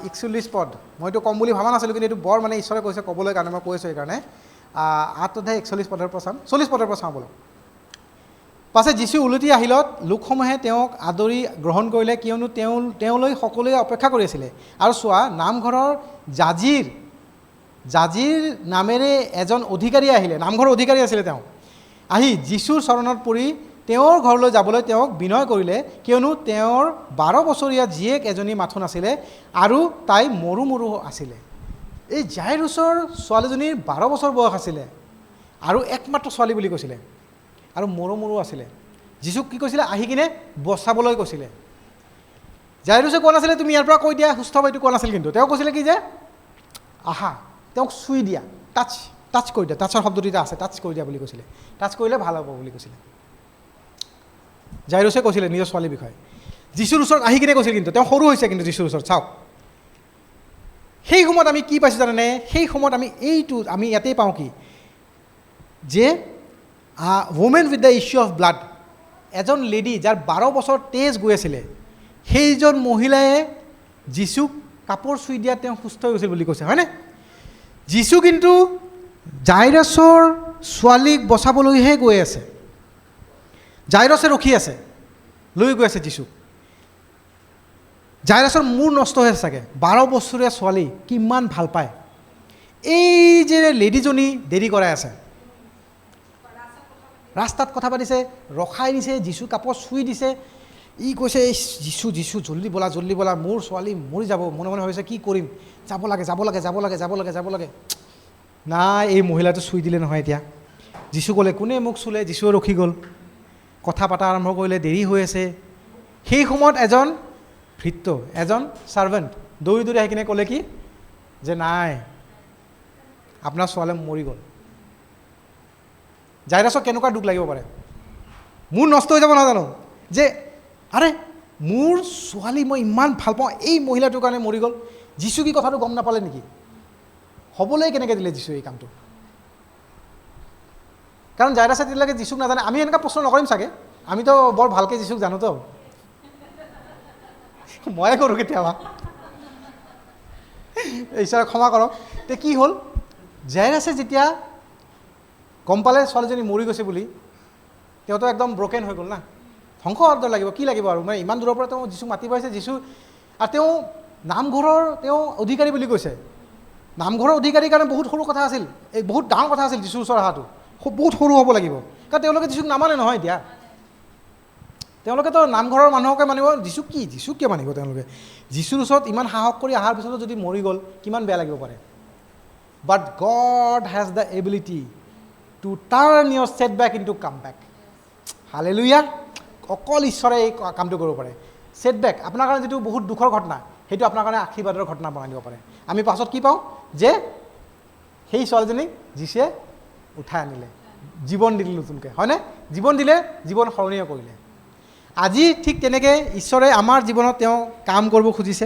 41 পদ। মইতো ক'ম বুলি ভবা নাছিলোঁ, কিন্তু এইটো বৰ মানে ঈশ্বৰে কৈছে ক'বলৈ কাৰণে মই কৈছোঁ। সেইকাৰণে 8 অধ্যায় 41 পদৰ পৰা চাম, 40 পদৰ পৰা চাওঁ বলক। পাছে যীশু উলটি আহিলত লোকসমূহে তেওঁক আদৰি গ্ৰহণ কৰিলে, কিয়নো তেওঁলৈ সকলোৱে অপেক্ষা কৰি আছিলে। আৰু চোৱা, নামঘৰৰ জাজিৰ নামেৰে এজন অধিকাৰী আহিলে, নামঘৰৰ অধিকাৰী আছিলে তেওঁ, আহি যীশুৰ চৰণত পৰি তেওঁৰ ঘৰলৈ যাবলৈ তেওঁক বিনয় কৰিলে, কিয়নো তেওঁৰ 12 বছৰীয়া জীয়েক এজনী মাথো নাছিলে আৰু তাই মৰু মৰু আছিলে। এই জাইৰুছৰ ছোৱালীজনীৰ 12 বছৰ বয়স আছিলে আৰু একমাত্ৰ ছোৱালী বুলি কৈছিলে আৰু মৰু মৰু আছিলে। যীশুক কি কৈছিলে? আহি কিনে বচাবলৈ কৈছিলে। জাইৰুছে কোৱা নাছিলে তুমি ইয়াৰ পৰা কৈ দিয়া সুস্থ হ'ব, এইটো কোৱা নাছিল। কিন্তু তেওঁ কৈছিলে কি যে আহা, তেওঁক চুই দিয়া, টাচ কৰি দিয়া। টাচৰ শব্দটো এটা আছে, টাচ কৰি দিয়া বুলি কৈছিলে। টাচ কৰিলে ভাল হ'ব বুলি কৈছিলে। জাইৰুছে কৈছিলে নিজৰ ছোৱালীৰ বিষয়ে। যীশুৰ ওচৰত আহি কিনে কৈছিল, কিন্তু তেওঁ সৰু হৈছে কিন্তু যীশুৰ ওচৰত। চাওক, সেই সময়ত আমি কি পাইছোঁ জানেনে? সেই সময়ত আমি ইয়াতেই পাওঁ কি যে women with the issue of blood, এজন লেডি যাৰ 12 বছৰ তেজ গৈ আছিলে, সেইজন মহিলাই যীশুক কাপোৰ চুই দিয়া তেওঁ সুস্থ হৈ গৈছিল বুলি কৈছে, হয়নে? যীশু কিন্তু জাইৰাছৰ ছোৱালীক বচাবলৈহে গৈ আছে। জাইৰাছে ৰখি আছে, লৈ গৈ আছে যীশুক। জাইৰাছৰ মূৰ নষ্ট হৈ আছে চাগে। 12 বছৰীয়া ছোৱালী কিমান ভাল পায়। এই যে লেডিজনী দেৰি কৰাই আছে, ৰাস্তাত কথা পাতিছে, ৰখাই দিছে, যীশু কাপোৰ চুই দিছে। ই কৈছে যীশু জল্দি বলা, মোৰ ছোৱালী মৰি যাব। মনে মনে ভাবিছে কি কৰিম, যাব লাগে। নাই, এই মহিলাটো চুই দিলে নহয় এতিয়া। যীশু ক'লে কোনে মোক চুলে? যীশুৱে ৰখি গ'ল, কথা পতা আৰম্ভ কৰিলে, দেৰি হৈ আছে। সেই সময়ত এজন ভৃত্য, এজন ছাৰ্ভেণ্ট দৌৰি আহি কিনে ক'লে কি যে নাই, আপোনাৰ ছোৱালী মৰি গ'ল। জাইৰাছক কেনেকুৱা দুখ লাগিব পাৰে? মোৰ নষ্ট হৈ যাব নাজানো যে আৰে মোৰ ছোৱালী মই ইমান ভাল পাওঁ, এই মহিলাটোৰ কাৰণে মৰি গ'ল। যীশু কি কথাটো গম নাপালে নেকি? হ'বলৈ কেনেকৈ দিলে যীশু এই কামটো? কাৰণ জাইৰাছে তেতিয়ালৈকে যীশুক নাজানে। আমি এনেকুৱা প্ৰশ্ন নকৰিম চাগে, আমিতো বৰ ভালকৈ যীশুক জানোতো। ময়ে কৰোঁ কেতিয়াবা, ঈশ্বৰে ক্ষমা কৰক। তে কি হ'ল? জাইৰাছে যেতিয়া গম পালে ছোৱালীজনী মৰি গৈছে বুলি, তেওঁতো একদম ব্ৰকেন হৈ গ'ল না। ধ্বংস অৰ্ডাৰ লাগিব, কি লাগিব আৰু? মানে ইমান দূৰৰ পৰা তেওঁ যীশুক মাতি পাইছে। যীশু আৰু তেওঁ নামঘৰৰ অধিকাৰী বুলি কৈছে। নামঘৰৰ অধিকাৰীৰ কাৰণে বহুত সৰু কথা আছিল, এই বহুত ডাঙৰ কথা আছিল যীশুৰ ওচৰত অহাটো। বহুত সৰু হ'ব লাগিব, কাৰণ তেওঁলোকে যীশুক নামানে নহয়। এতিয়া তেওঁলোকেতো নামঘৰৰ মানুহকে মানিব, যীশুক কিয় মানিব তেওঁলোকে? যীশুৰ ওচৰত ইমান সাহস কৰি অহাৰ পিছতো যদি মৰি গ'ল, কিমান বেয়া লাগিব পাৰে। But God has the ability to turn your setback into comeback. Hallelujah! অকল ঈশ্বৰে এই কামটো কৰিব পাৰে। ছেটবেক, আপোনাৰ কাৰণে যিটো বহুত দুখৰ ঘটনা, সেইটো আপোনাৰ কাৰণে আশীৰ্বাদৰ ঘটনা বনাই দিব পাৰে। আমি পাছত কি পাওঁ যে সেই ছোৱালীজনীক যীশুৱে উঠাই আনিলে, জীৱন দিলে নতুনকৈ, হয়নে? জীৱন দিলে, জীৱন সলনি কৰিলে। আজি ঠিক তেনেকৈ ঈশ্বৰে আমাৰ জীৱনত তেওঁ কাম কৰিব খুজিছে।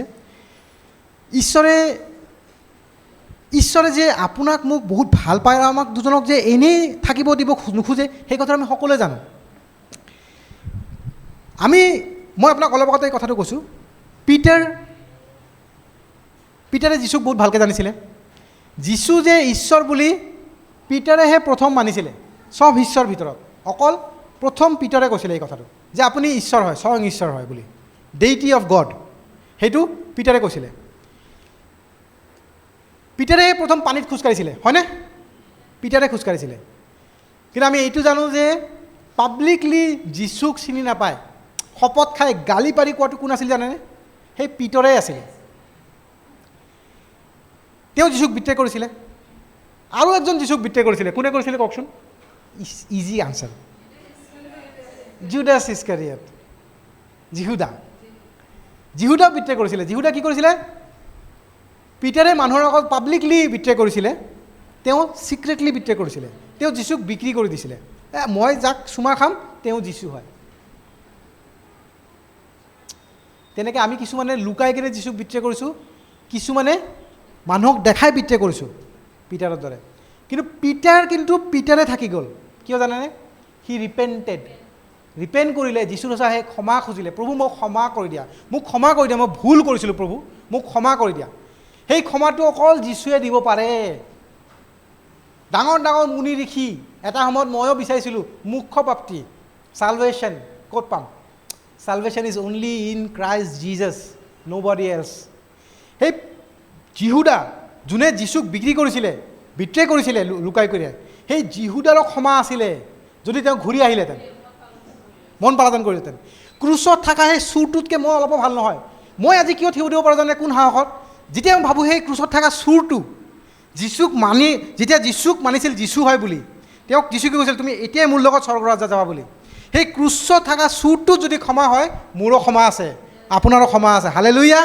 ঈশ্বৰে যে আপোনাক মোক বহুত ভাল পায় আৰু আমাক দুজনক যে এনেই থাকিব দিব নোখোজে, সেই কথা আমি সকলোৱে জানো। মই আপোনাক অলপ আগতে এই কথাটো কৈছোঁ। পিটাৰে যীশুক বহুত ভালকৈ জানিছিলে। যীশু যে ঈশ্বৰ বুলি পিটাৰেহে প্ৰথম মানিছিলে চব ঈশ্বৰৰ ভিতৰত। অকল প্ৰথম পিটাৰে কৈছিলে এই কথাটো যে আপুনি ঈশ্বৰ হয়, স্বয়ং ঈশ্বৰ হয় বুলি, ডেইটি অফ গড, সেইটো পিটাৰে কৈছিলে। পিটাৰে প্ৰথম পানীত খোজকাঢ়িছিলে, হয়নে? পিটাৰে খোজকাঢ়িছিলে। কিন্তু আমি এইটো জানো যে পাব্লিকলি যীশুক চিনি নাপায়, শপত খাই গালি পাৰি কোৱাটো কোন আছিল জানেনে? সেই পিটাৰে আছিলে। তেওঁ যীশুক বিট্ৰে কৰিছিলে। আৰু একজন যীশুক বিট্ৰে কৰিছিলে। কোনে কৰিছিলে কওকচোন? ইজি আনচাৰ, জুডাছ ইস্কাৰিয়ট, জিহুদা বিট্ৰে কৰিছিলে। জিহুদা কি কৰিছিলে? পিটাৰে মানুহৰ আগত পাব্লিকলি বিট্ৰে কৰিছিলে, তেওঁ ছিক্ৰেটলি বিট্ৰে কৰিছিলে। তেওঁ যীশুক বিক্ৰী কৰি দিছিলে। মই যাক চুমা খাম তেওঁ যীশু হয়। তেনেকৈ আমি কিছুমানে লুকাই কিনে যীশুক বিট্ৰে কৰিছোঁ, কিছুমানে মানুহক দেখাই বিট্ৰে কৰিছোঁ পিটাৰৰ দৰে। কিন্তু পিটাৰে থাকি গ'ল। কিয় জানেনে? সি ৰিপেণ্ট কৰিলে, যীশুৰ ওচৰত আহি ক্ষমা খুজিলে। প্ৰভু মোক ক্ষমা কৰি দিয়া, মই ভুল কৰিছিলোঁ, প্ৰভু মোক ক্ষমা কৰি দিয়া। সেই ক্ষমাটো অকল যীশুৱে দিব পাৰে। ডাঙৰ ডাঙৰ মুনি ঋষি, এটা সময়ত ময়ো বিচাৰিছিলোঁ মোক্ষ প্ৰাপ্তি, ছালভেশ্যন ক'ত পাম? Salvation is only in Christ Jesus, nobody else. সেই জিহুদা যোনে যীশুক বিট্ৰে কৰিছিলে লুকাই কৰি, সেই জিহুদাৰো ক্ষমা আছিলে যদি তেওঁ ঘূৰি আহিলেহেঁতেন। মন পালাদান কৰিলেহেঁতেন। ক্ৰুচত থকা সেই চুৰটোতকৈ মই অলপো ভাল নহয়। মই আজি কিয় থিয় দিব পৰা জানে কোন সাহসত? যেতিয়া মই ভাবোঁ সেই ক্ৰুচত থকা চুৰটো যেতিয়া যীচুক মানিছিল যীচু হয় বুলি, তেওঁক যীচুকে কৈছিল তুমি এতিয়াই মোৰ লগত স্বৰ্গৰাজ্যত যাবা বুলি, সেই ক্ৰুচত থকা চুৰটোত যদি ক্ষমা হয়, মোৰো ক্ষমা আছে, আপোনাৰো ক্ষমা আছে। হালেলুয়া।